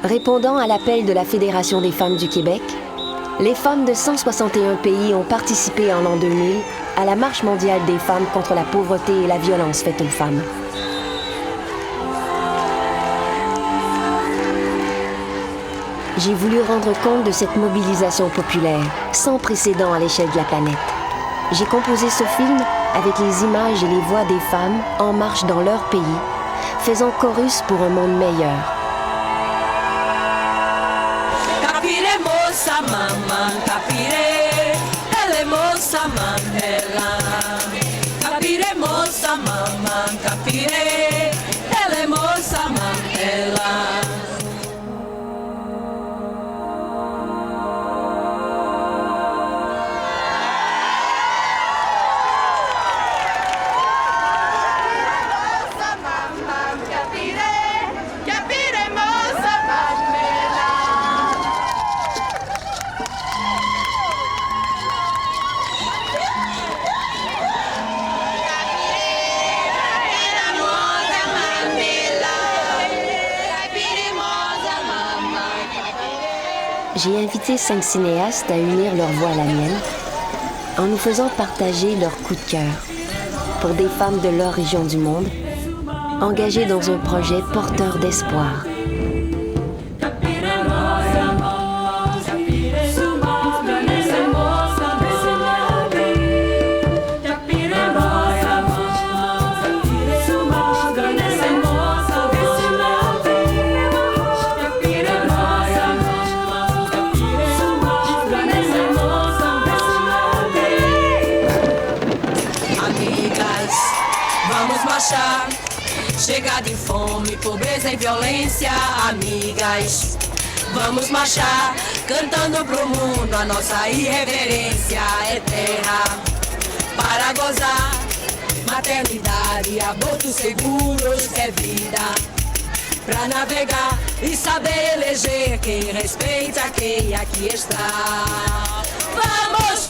Répondant à l'appel de la Fédération des femmes du Québec, les femmes de 161 pays ont participé en l'an 2000 à la Marche mondiale des femmes contre la pauvreté et la violence faite aux femmes. J'ai voulu rendre compte de cette mobilisation populaire, sans précédent à l'échelle de la planète. J'ai composé ce film avec les images et les voix des femmes en marche dans leur pays, faisant chorus pour un monde meilleur. Capire moça mamãe, capire, ela é moça mamela. Capire moça mamãe, capire, ela é moça mamela. J'ai invité 5 cinéastes à unir leur voix à la mienne en nous faisant partager leur coup de cœur pour des femmes de leur région du monde engagées dans un projet porteur d'espoir. Chega de fome, pobreza e violência, amigas. Vamos marchar, cantando pro mundo a nossa irreverência é terra. Para gozar, maternidade, abortos seguros é vida. Pra navegar e saber eleger quem respeita quem aqui está. Vamos!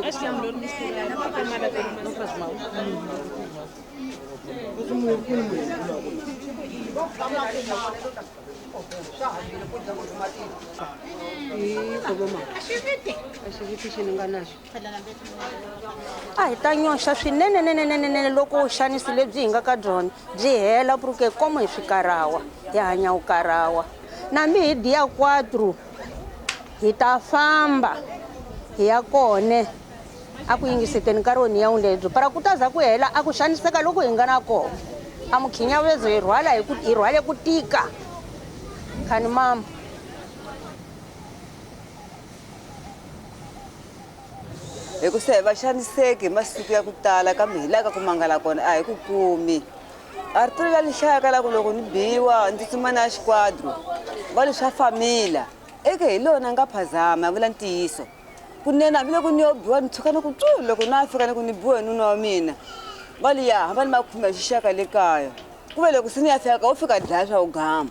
Acho que é melhor misturar, porque não faz mal. Hi ta nyoxa swinene loko xanisi lebyi hi nga ka byona byi hela porque como hi swikarawa hi hanya ukarawa nambi hi dia 4 hi ta famba hi ya kone a ku yingiseteni ka roni ya lebyo para ku ta za ku hela a ku xaniseka loko hi nga na kona a mukhinyavezo hi rhwale ku tika khani mama hi ku se va xaniseki hi masiku ya ku tala kambe hi laka ku mangala kona a hi ku kumi a ri tolovela lexaka la ku loko ni biwa ndzi tsuma na xikwadro va leswi swa famila eke hi lona nga phazama ya vula ntiyiso kunene hambi loko ni yo biwa ni tshuka ni ku tsu loko na fika ni ku ni biwe hi nuna wa mina va liya hamba ni makhume hi xixaka le kaya ku ve loko se ni ya fika wo fika dlaya swa ugama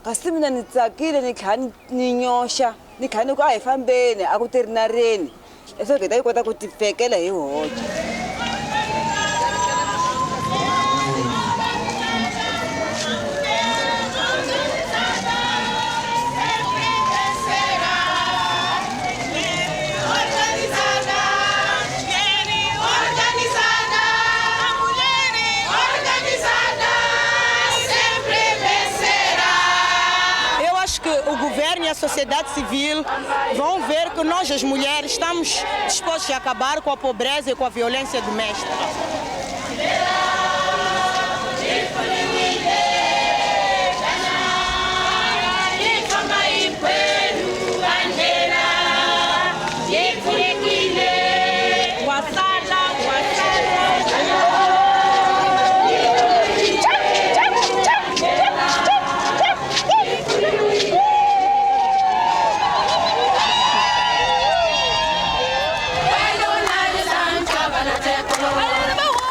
kasi mina ni tsakile ni tlhela ni nyoxa ni tlhela ni ku a hi fambeni a ku ti ri na reni leswaku hi ta yi kota ku tifekela hi hoxa. O governo e a sociedade civil vão ver que nós, as mulheres, estamos dispostos a acabar com a pobreza e com a violência doméstica. Vai,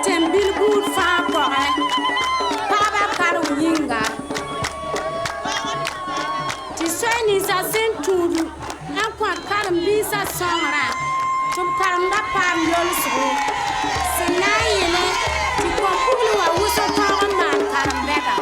tembil bud fa ko baba karu yinga ti seni sa sentudu an kwa karam bisa songra tum karam da pam yol so senayele ti ko kulu wa wuso taron man karam bega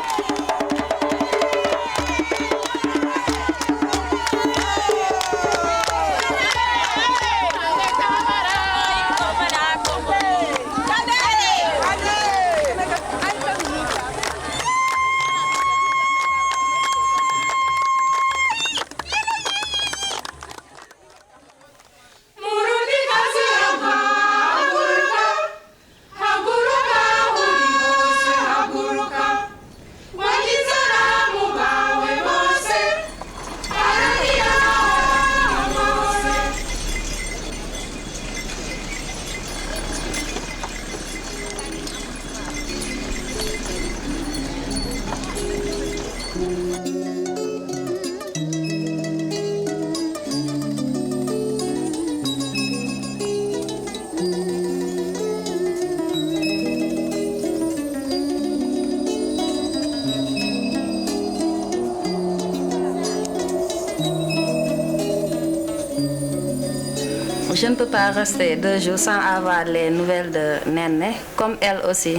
Je ne peux pas rester 2 jours sans avoir les nouvelles de Néné, comme elle aussi.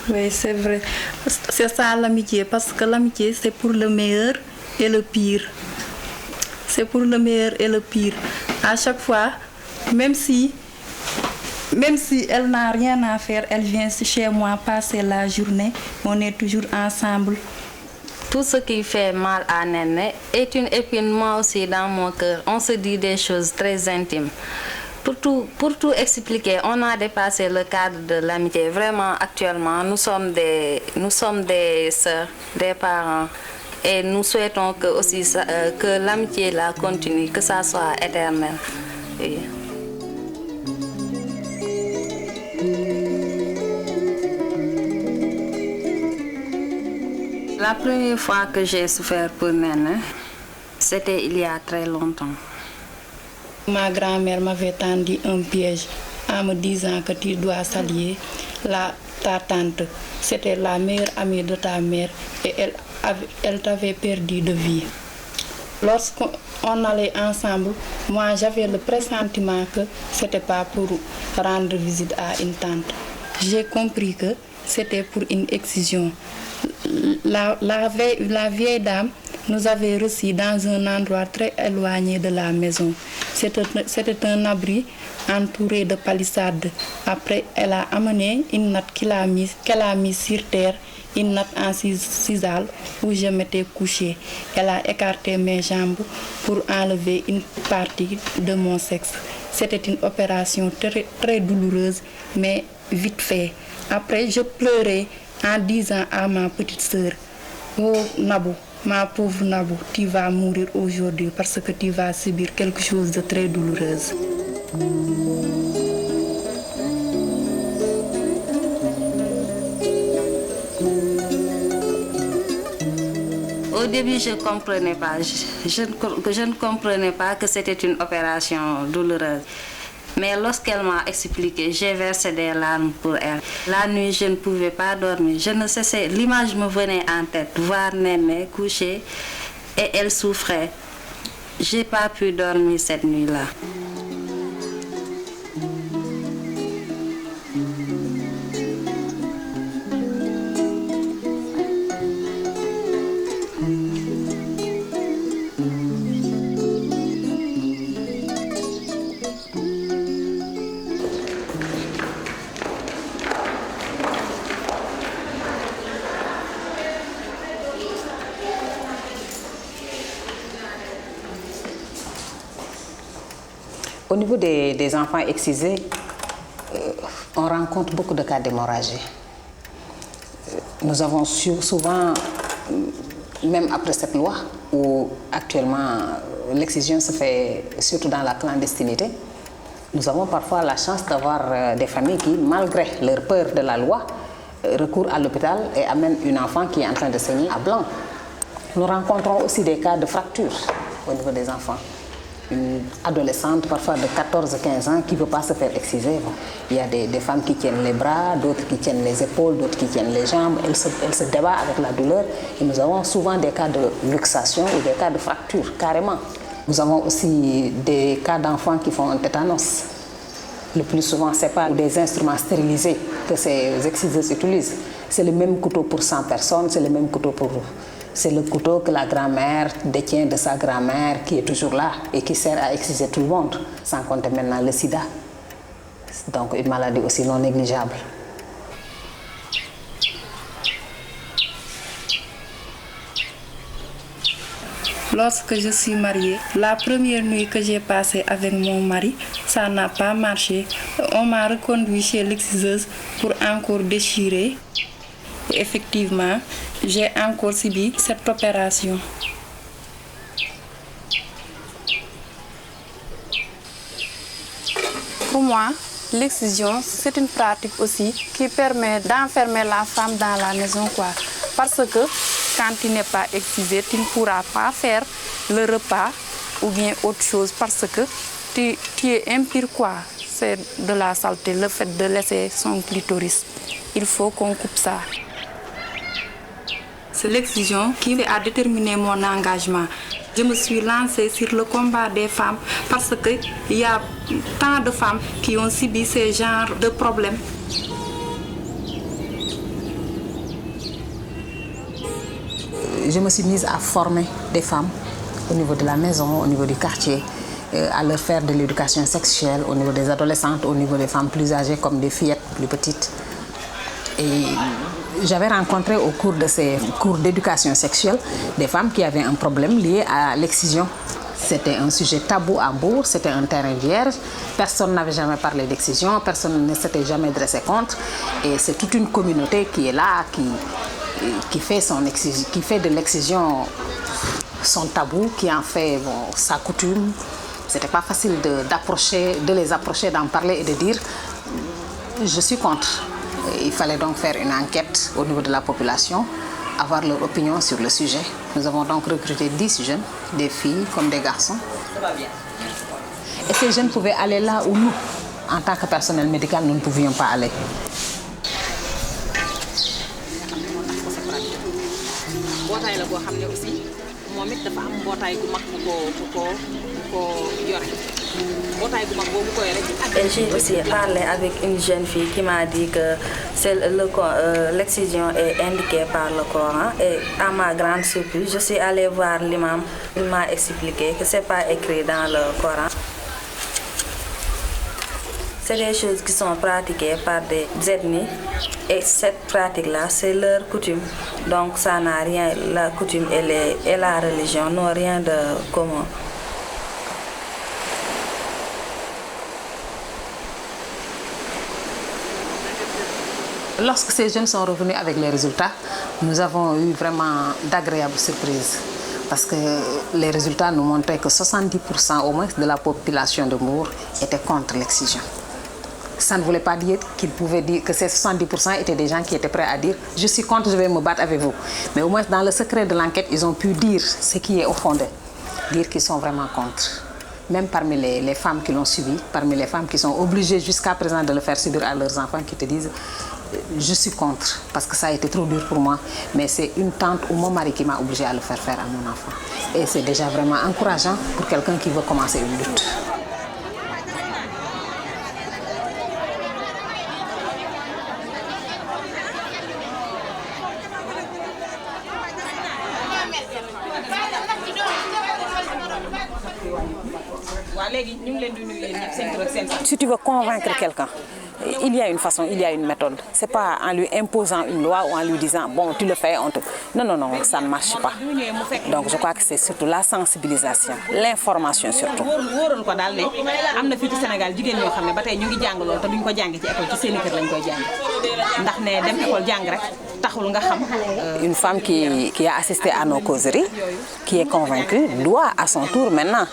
Oui, c'est vrai. C'est ça l'amitié, parce que l'amitié, c'est pour le meilleur et le pire. C'est pour le meilleur et le pire. À chaque fois, même si elle n'a rien à faire, elle vient chez moi passer la journée, on est toujours ensemble. Tout ce qui fait mal à Néné est une épine, moi aussi, dans mon cœur. On se dit des choses très intimes. Pour tout expliquer, on a dépassé le cadre de l'amitié. Vraiment, actuellement, nous sommes des sœurs, des parents. Et nous souhaitons que l'amitié là continue, que ça soit éternel. Oui. La première fois que j'ai souffert pour Néné, c'était il y a très longtemps. Ma grand-mère m'avait tendu un piège en me disant que tu dois s'allier. Ta tante, c'était la meilleure amie de ta mère et elle t'avait perdu de vue. Lorsqu'on allait ensemble, moi j'avais le pressentiment que ce n'était pas pour rendre visite à une tante. J'ai compris que c'était pour une excision. La vieille dame nous avait reçus dans un endroit très éloigné de la maison. C'était un abri entouré de palissades. Après, elle a amené une natte qu'elle a mise sur terre, une natte en sisal où je m'étais couchée. Elle a écarté mes jambes pour enlever une partie de mon sexe. C'était une opération très, très douloureuse, mais vite fait. Après, je pleurais en disant à ma petite sœur, oh Nabou, ma pauvre Nabou, tu vas mourir aujourd'hui parce que tu vas subir quelque chose de très douloureux. Au début, je ne comprenais pas. Je ne comprenais pas que c'était une opération douloureuse. Mais lorsqu'elle m'a expliqué, j'ai versé des larmes pour elle. La nuit, je ne pouvais pas dormir. Je ne cessais, l'image me venait en tête, voir Néné couchée et elle souffrait. Je n'ai pas pu dormir cette nuit-là. Au niveau des enfants excisés, on rencontre beaucoup de cas d'hémorragie. Nous avons souvent, même après cette loi, où actuellement l'excision se fait surtout dans la clandestinité, nous avons parfois la chance d'avoir des familles qui, malgré leur peur de la loi, recourent à l'hôpital et amènent une enfant qui est en train de saigner à blanc. Nous rencontrons aussi des cas de fractures au niveau des enfants. une adolescente, parfois de 14-15 ans, qui ne peut pas se faire exciser. Bon, il y a des femmes qui tiennent les bras, d'autres qui tiennent les épaules, d'autres qui tiennent les jambes. Elles se débattent avec la douleur. Et nous avons souvent des cas de luxation ou des cas de fracture, carrément. Nous avons aussi des cas d'enfants qui font un tétanos. Le plus souvent, ce n'est pas des instruments stérilisés que ces exciseuses utilisent. C'est le même couteau pour 100 personnes, c'est le même couteau pour... C'est le couteau que la grand-mère détient de sa grand-mère qui est toujours là et qui sert à exciser tout le monde, sans compter maintenant le sida. Donc une maladie aussi non négligeable. Lorsque je suis mariée, la première nuit que j'ai passée avec mon mari, ça n'a pas marché. On m'a reconduit chez l'exciseuse pour encore déchirer. Et effectivement, j'ai encore subi cette opération. Pour moi, l'excision, c'est une pratique aussi qui permet d'enfermer la femme dans la maison, quoi. Parce que quand tu n'es pas excisé, tu ne pourras pas faire le repas ou bien autre chose parce que tu es impur, quoi. C'est de la saleté, le fait de laisser son clitoris. Il faut qu'on coupe ça. C'est l'excision qui a déterminé mon engagement. Je me suis lancée sur le combat des femmes parce qu'il y a tant de femmes qui ont subi ce genre de problèmes. Je me suis mise à former des femmes au niveau de la maison, au niveau du quartier, à leur faire de l'éducation sexuelle, au niveau des adolescentes, au niveau des femmes plus âgées comme des fillettes plus petites. Et j'avais rencontré au cours de ces cours d'éducation sexuelle des femmes qui avaient un problème lié à l'excision. C'était un sujet tabou à Bourg, c'était un terrain vierge. Personne n'avait jamais parlé d'excision, personne ne s'était jamais dressé contre. Et c'est toute une communauté qui est là, qui fait de l'excision son tabou, qui en fait sa coutume. C'était pas facile de les approcher, d'en parler et de dire je suis contre. Il fallait donc faire une enquête au niveau de la population, avoir leur opinion sur le sujet. Nous avons donc recruté 10 jeunes, des filles comme des garçons. Et ces jeunes pouvaient aller là où nous, en tant que personnel médical, nous ne pouvions pas aller. Et j'ai aussi parlé avec une jeune fille qui m'a dit que l'excision est indiquée par le Coran. Et à ma grande surprise, je suis allée voir l'imam. Il m'a expliqué que ce n'est pas écrit dans le Coran. C'est des choses qui sont pratiquées par des ethnies. Et cette pratique-là, c'est leur coutume. Donc ça n'a rien, la coutume et la religion n'ont rien de commun. Lorsque ces jeunes sont revenus avec les résultats, nous avons eu vraiment d'agréables surprises. Parce que les résultats nous montraient que 70% au moins de la population de Mour était contre l'excision. Ça ne voulait pas dire qu'ils pouvaient dire que ces 70% étaient des gens qui étaient prêts à dire « je suis contre, je vais me battre avec vous ». Mais au moins dans le secret de l'enquête, ils ont pu dire ce qui est au fond d'eux, dire qu'ils sont vraiment contre. Même parmi les femmes qui l'ont subi, parmi les femmes qui sont obligées jusqu'à présent de le faire subir à leurs enfants, qui te disent je suis contre parce que ça a été trop dur pour moi, mais c'est une tante ou mon mari qui m'a obligée à le faire à mon enfant. Et c'est déjà vraiment encourageant pour quelqu'un qui veut commencer une lutte. Si tu veux convaincre quelqu'un, il y a une façon, il y a une méthode. Ce n'est pas en lui imposant une loi ou en lui disant « bon, tu le fais, on te... » Non, non, non, ça ne marche pas. Donc je crois que c'est surtout la sensibilisation, l'information surtout. Une femme qui a assisté à nos causeries, qui est convaincue, doit à son tour maintenant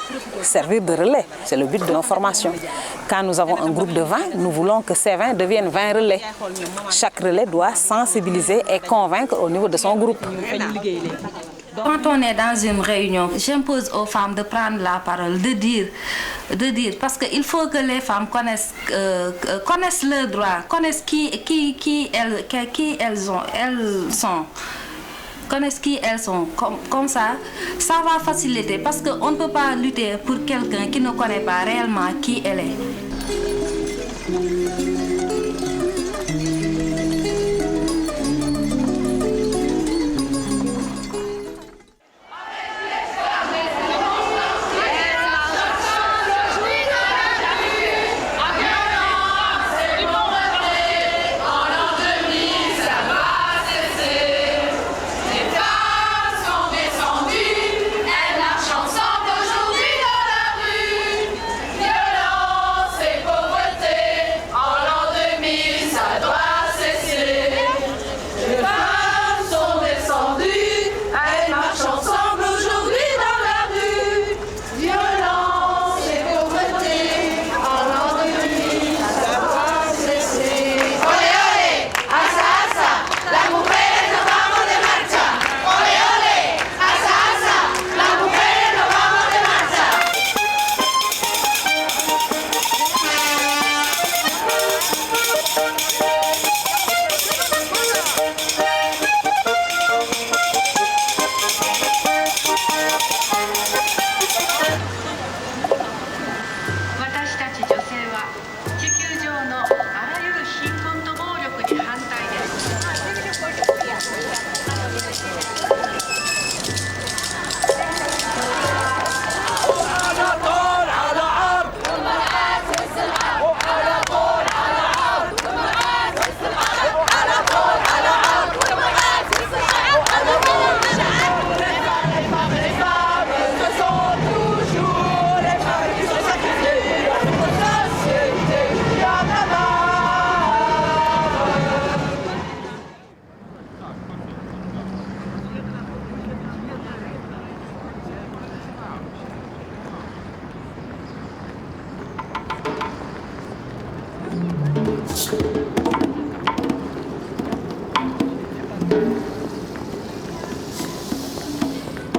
servir de relais. C'est le but de nos formations. Quand nous avons un groupe de 20, nous voulons que ces 20 deviennent 20 relais. Chaque relais doit sensibiliser et convaincre au niveau de son groupe. Quand on est dans une réunion, j'impose aux femmes de prendre la parole, de dire, parce qu'il faut que les femmes connaissent leurs droits, connaissent qui elles sont. Connaissent qui elles sont. Comme ça va faciliter parce qu'on ne peut pas lutter pour quelqu'un qui ne connaît pas réellement qui elle est.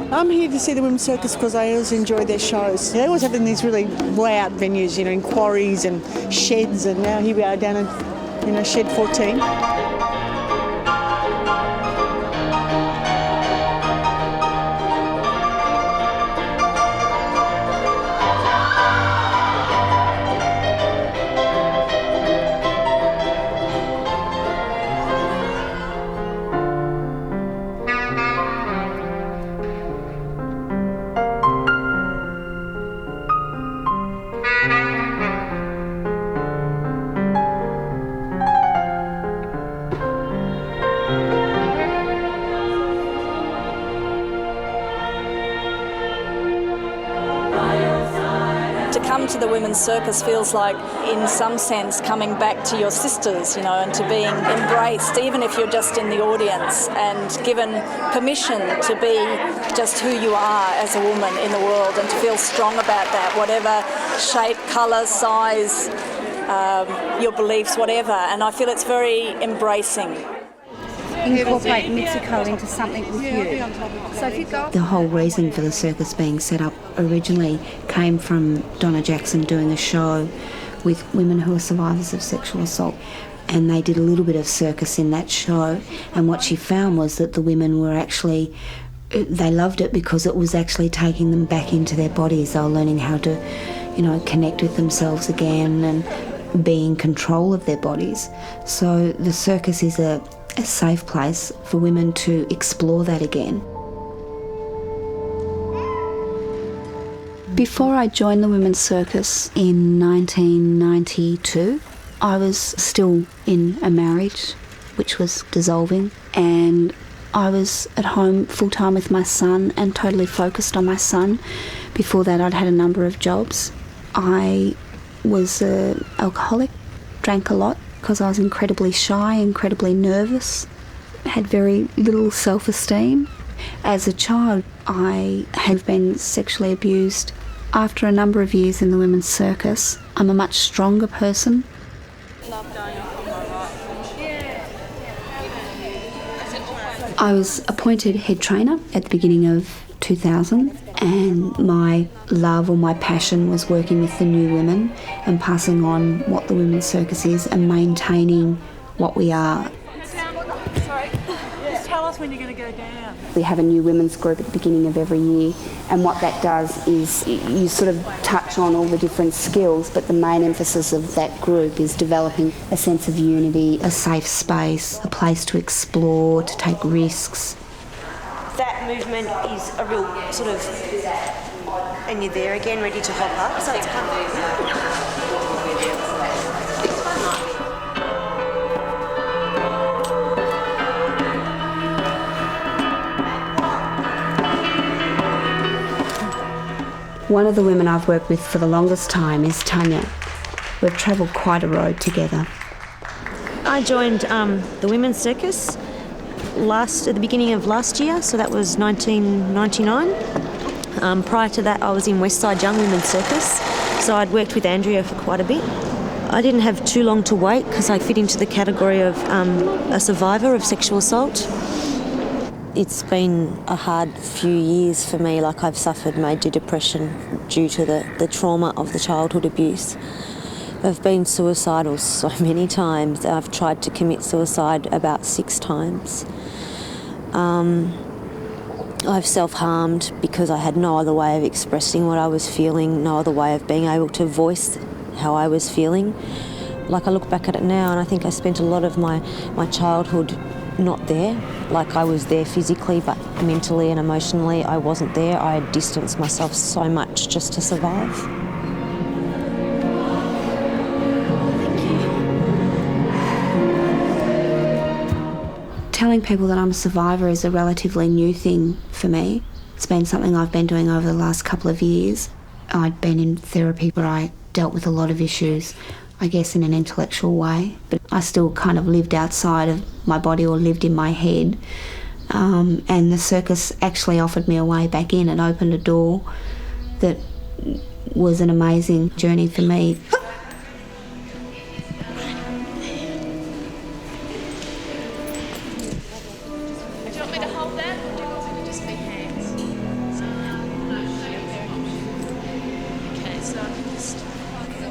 I'm here to see the Women's Circus because I always enjoy their shows. They always have in these really loud venues, in quarries and sheds, and now here we are down in Shed 14. To the Women's Circus feels like, in some sense, coming back to your sisters, and to being embraced, even if you're just in the audience, and given permission to be just who you are as a woman in the world, and to feel strong about that, whatever shape, colour, size, your beliefs, whatever. And I feel it's very embracing. Incorporate Mexico into something with you. So if you go... The whole reason for the circus being set up originally came from Donna Jackson doing a show with women who are survivors of sexual assault, and they did a little bit of circus in that show, and what she found was that the women were actually, they loved it because it was actually taking them back into their bodies. They were learning how to, connect with themselves again and be in control of their bodies. So the circus is a safe place for women to explore that again. Before I joined the Women's Circus in 1992, I was still in a marriage which was dissolving, and I was at home full-time with my son and totally focused on my son. Before that, I'd had a number of jobs. I was an alcoholic, drank a lot, because I was incredibly shy, incredibly nervous, had very little self-esteem. As a child, I had been sexually abused. After a number of years in the Women's Circus, I'm a much stronger person. I was appointed head trainer at the beginning of 2000, and my love or my passion was working with the new women and passing on what the women's circus is and maintaining what we are. Sorry, just tell us when you're going to go down. We have a new women's group at the beginning of every year, and what that does is you sort of touch on all the different skills, but the main emphasis of that group is developing a sense of unity, a safe space, a place to explore, to take risks. That movement is a real sort of, and you're there again, ready to hop up, so it's kind One of the women I've worked with for the longest time is Tanya. We've travelled quite a road together. I joined the women's circus at the beginning of last year, so that was 1999. Prior to that, I was in Westside Young Women's Circus, so I'd worked with Andrea for quite a bit. I didn't have too long to wait because I fit into the category of a survivor of sexual assault. It's been a hard few years for me. Like, I've suffered major depression due to the trauma of the childhood abuse. I've been suicidal so many times. I've tried to commit suicide about 6 times. I've self-harmed because I had no other way of expressing what I was feeling, no other way of being able to voice how I was feeling. Like, I look back at it now and I think I spent a lot of my childhood not there. Like, I was there physically, but mentally and emotionally I wasn't there. I had distanced myself so much just to survive. Telling people that I'm a survivor is a relatively new thing for me. It's been something I've been doing over the last couple of years. I'd been in therapy where I dealt with a lot of issues, I guess in an intellectual way, but I still kind of lived outside of my body or lived in my head. And the circus actually offered me a way back in and opened a door that was an amazing journey for me.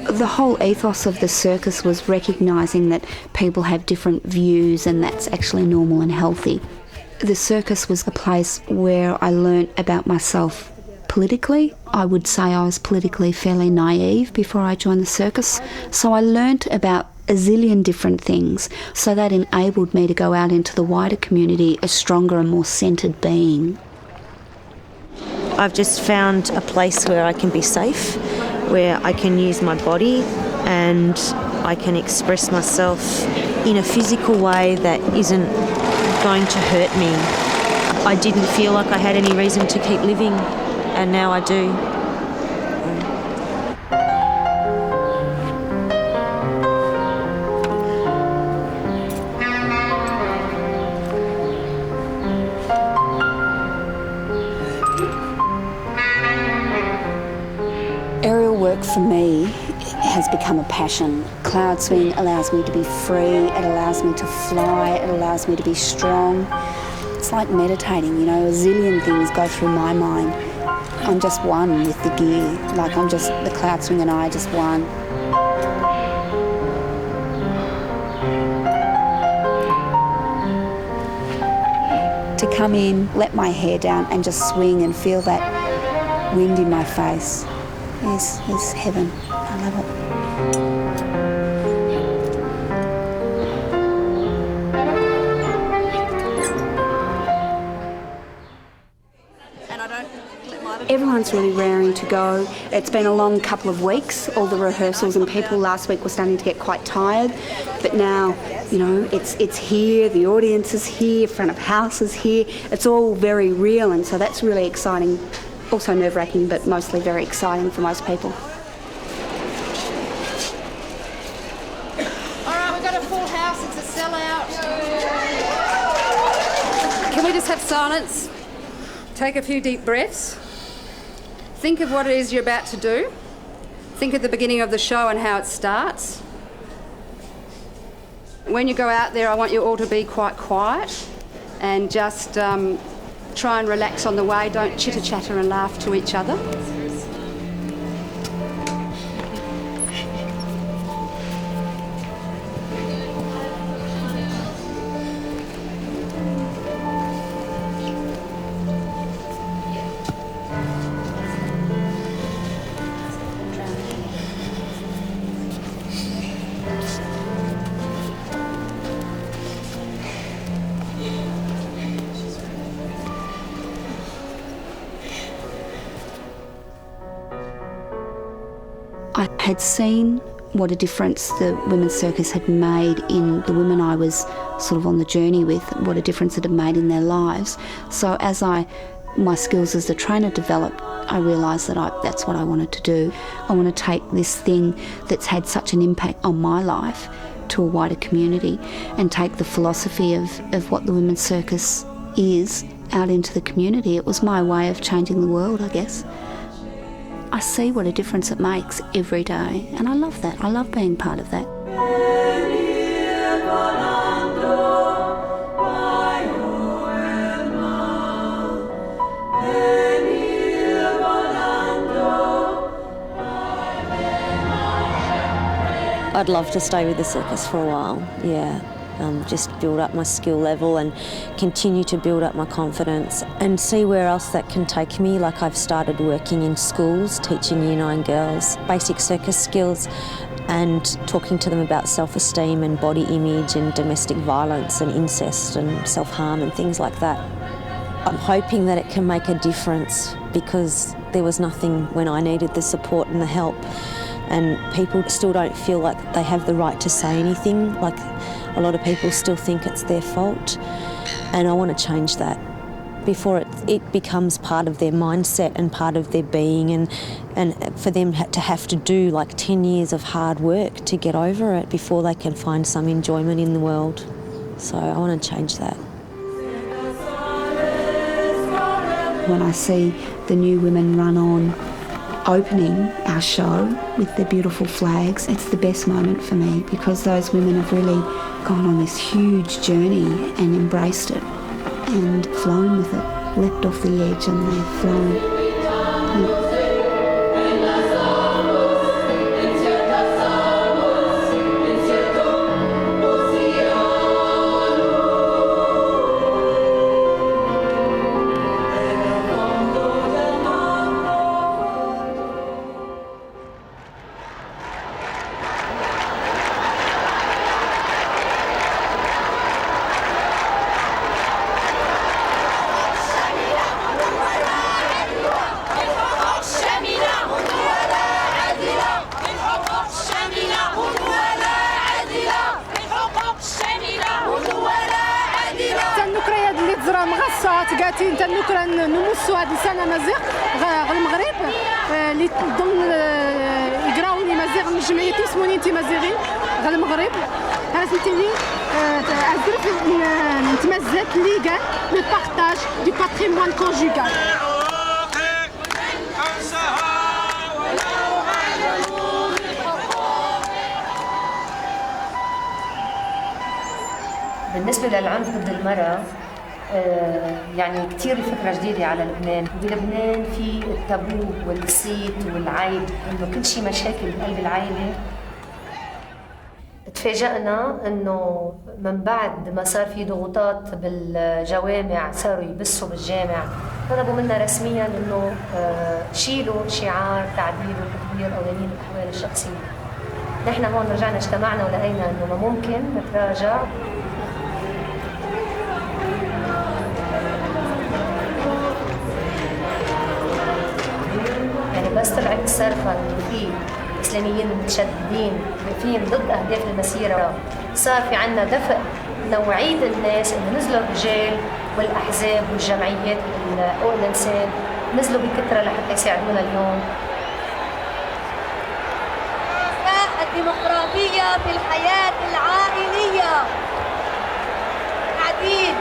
The whole ethos of the circus was recognising that people have different views and that's actually normal and healthy. The circus was a place where I learnt about myself politically. I would say I was politically fairly naive before I joined the circus. So I learnt about a zillion different things. So that enabled me to go out into the wider community a stronger and more centred being. I've just found a place where I can be safe, where I can use my body and I can express myself in a physical way that isn't going to hurt me. I didn't feel like I had any reason to keep living, and now I do. Aerial work for me has become a passion. Cloud swing allows me to be free, it allows me to fly, it allows me to be strong. It's like meditating, you know, a zillion things go through my mind. I'm just one with the gear, like I'm just, the cloud swing and I are just one. To come in, let my hair down and just swing and feel that wind in my face. Yes, it's heaven. I love it. Everyone's really raring to go. It's been a long couple of weeks, all the rehearsals, and people last week were starting to get quite tired. But now, you know, it's here, the audience is here, front of house is here. It's all very real, and so that's really exciting. Also nerve-wracking, but mostly very exciting for most people. All right, we've got a full house. It's a sellout. Can we just have silence? Take a few deep breaths. Think of what it is you're about to do. Think of the beginning of the show and how it starts. When you go out there, I want you all to be quite quiet. and just try and relax on the way. Don't chitter-chatter and laugh to each other. I had seen what a difference the women's circus had made in the women I was sort of on the journey with, what a difference it had made in their lives. So as my skills as a trainer developed, I realised that that's what I wanted to do. I want to take this thing that's had such an impact on my life to a wider community and take the philosophy of what the women's circus is out into the community. It was my way of changing the world, I guess. I see what a difference it makes every day, and I love that. I love being part of that. I'd love to stay with the circus for a while, yeah. Just build up my skill level and continue to build up my confidence and see where else that can take me. Like I've started working in schools, teaching Year 9 girls basic circus skills and talking to them about self-esteem and body image and domestic violence and incest and self-harm and things like that. I'm hoping that it can make a difference because there was nothing when I needed the support and the help, and people still don't feel like they have the right to say anything. Like a lot of people still think it's their fault, and I want to change that before it becomes part of their mindset and part of their being, and for them to have to do like 10 years of hard work to get over it before they can find some enjoyment in the world. So I want to change that. When I see the new women run on opening our show with their beautiful flags, it's the best moment for me because those women have really gone on this huge journey and embraced it and flown with it, leapt off the edge and they've flown. قاتين تنكرا نمسوا هذه السنه مزيغ المغرب اللي ضمن يقراوني مزيغ من جمعيه اسموني انت مزيغين المغرب هذا سميتيني ازرف نتمزك ليغال لو بارطاج دو باتريمون كونجوغال. بالنسبة للعنف ضد المرأة يعني كتير فكرة جديدة على لبنان. بلبنان في التابو والصيت والعيب إنه كل شيء مشاكل بقلب العائلة. تفاجأنا إنه من بعد ما صار في ضغوطات بالجوامع صاروا يبثوا بالجامع، طلبوا منا رسمياً إنه شيلوا شعار تعديل وتطوير قوانين الأحوال الشخصية. نحن هون رجعنا اجتمعنا ولقينا إنه ما ممكن نتراجع. بس طلعت الصرفة في إسلاميين متشددين فيهم ضد أهداف المسيرة، صار في عنا دفع نوعية الناس إنه نزلوا الرجال والأحزاب والجمعيات حقوق الإنسان نزلوا بكثرة لحتى يساعدونا اليوم. الديمقراطية في الحياة العائلية، تعديل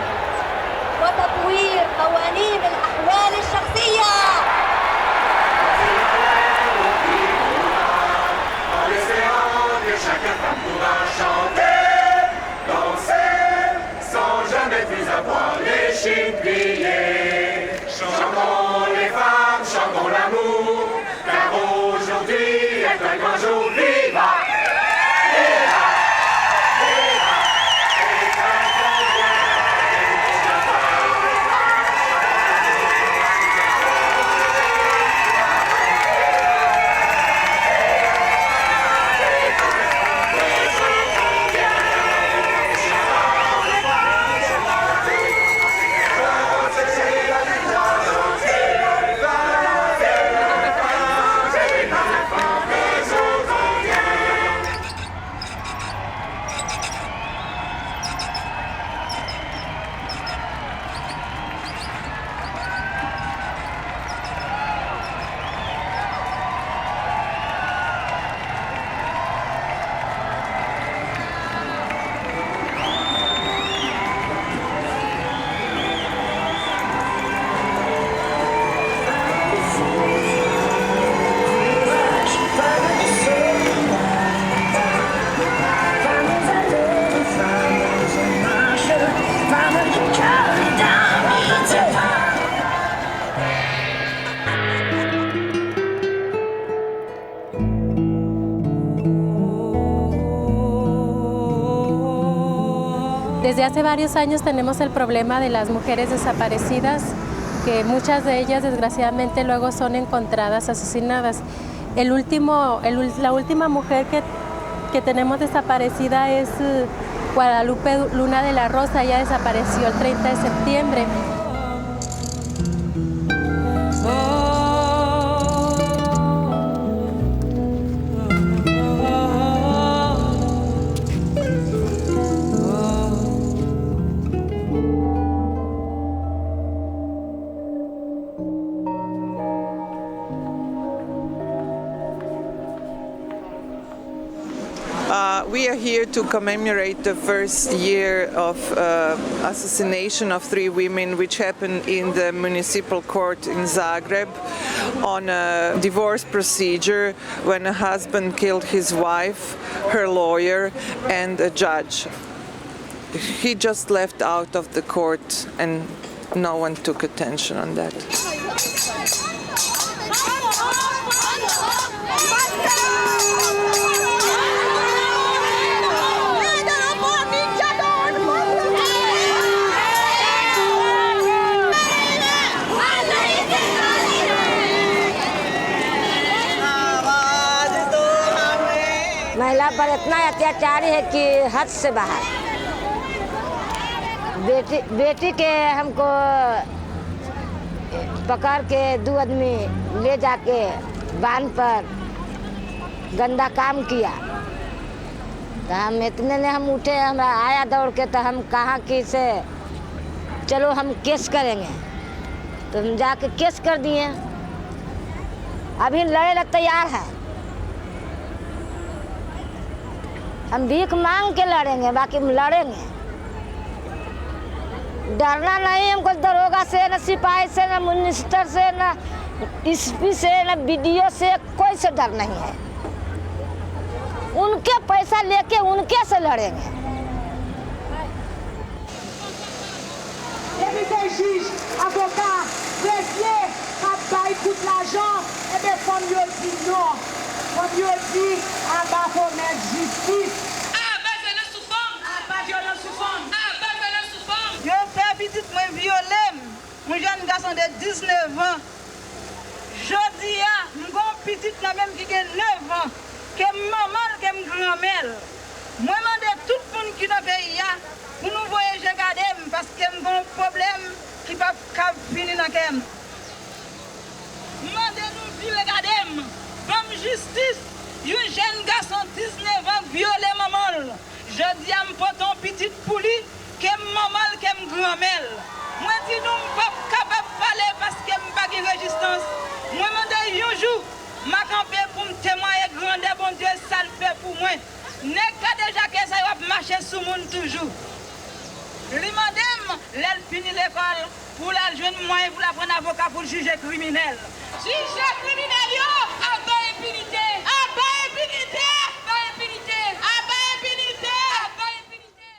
وتطوير قوانين الأحوال الشخصية. Chacun pourra chanter, danser, sans jamais plus avoir machines pliées. Chantons les femmes, chantons l'amour, car aujourd'hui est un grand jour. Viva! Desde hace varios años tenemos el problema de las mujeres desaparecidas, que muchas de ellas desgraciadamente luego son encontradas asesinadas. La última mujer que tenemos desaparecida es Guadalupe Luna de la Rosa. Ella desapareció el 30 de septiembre. We are here to commemorate the first year of assassination of 3 women, which happened in the municipal court in Zagreb on a divorce procedure when a husband killed his wife, her lawyer, and a judge. He just left out of the court and no one took attention on that. महिला पर इतना अत्याचारी है कि हद से बाहर। बेटी के हमको पकड़ के 2 आदमी ले जाके बांध पर गंदा काम किया। तो हम इतने ने हम उठे, हमरा आया दौड़ के, तो हम कहा कि से चलो हम केस करेंगे। तो हम जाके केस कर दिए। अभी लड़े ला तैयार है। हम भीख मांग के लड़ेंगे, बाकी हम लड़ेंगे। डरना नहीं हमको दरोगा से, न सिपाही से, न मिनिस्टर से, न एसपी से, न बीडीओ से, कोई से डर नहीं है। उनके पैसा लेके उनके से लड़ेंगे। Everyday juge, avocat, greffier, travail toute l'argent, et bien comme yo dit non, comme yo dit en bas faut mettre justice. Yo fait petite moi violé, mon jeune garçon de 19 ans. Jodi a, mon petite même qui a 9 ans, que maman, que grand-mère. Moi demande tout le monde qui dans le pays pour nous voyager garder parce que j'ai un problème qui va finir dans le camp. Demandez-nous de regarder, comme justice, un jeune garçon de 19 ans violé maman. Je dis à mon poton petit pour lui, que maman, que grand-mère. Moi dis nous pas capable de parler parce que je n'ai pas de résistance. Moi demande un jour, ma campé pour me témoigner grandeur, bon Dieu, ça le fait pour moi. N'est qu'à déjà que ça va marcher sous le monde toujours. Lui madame, elle finit l'école pour la jeune moyen pour la prendre avocat pour le juger criminel. Juger criminel, yo, à bas impunité, à bas impunité, à bas impunité, à bas impunité, à bas impunité.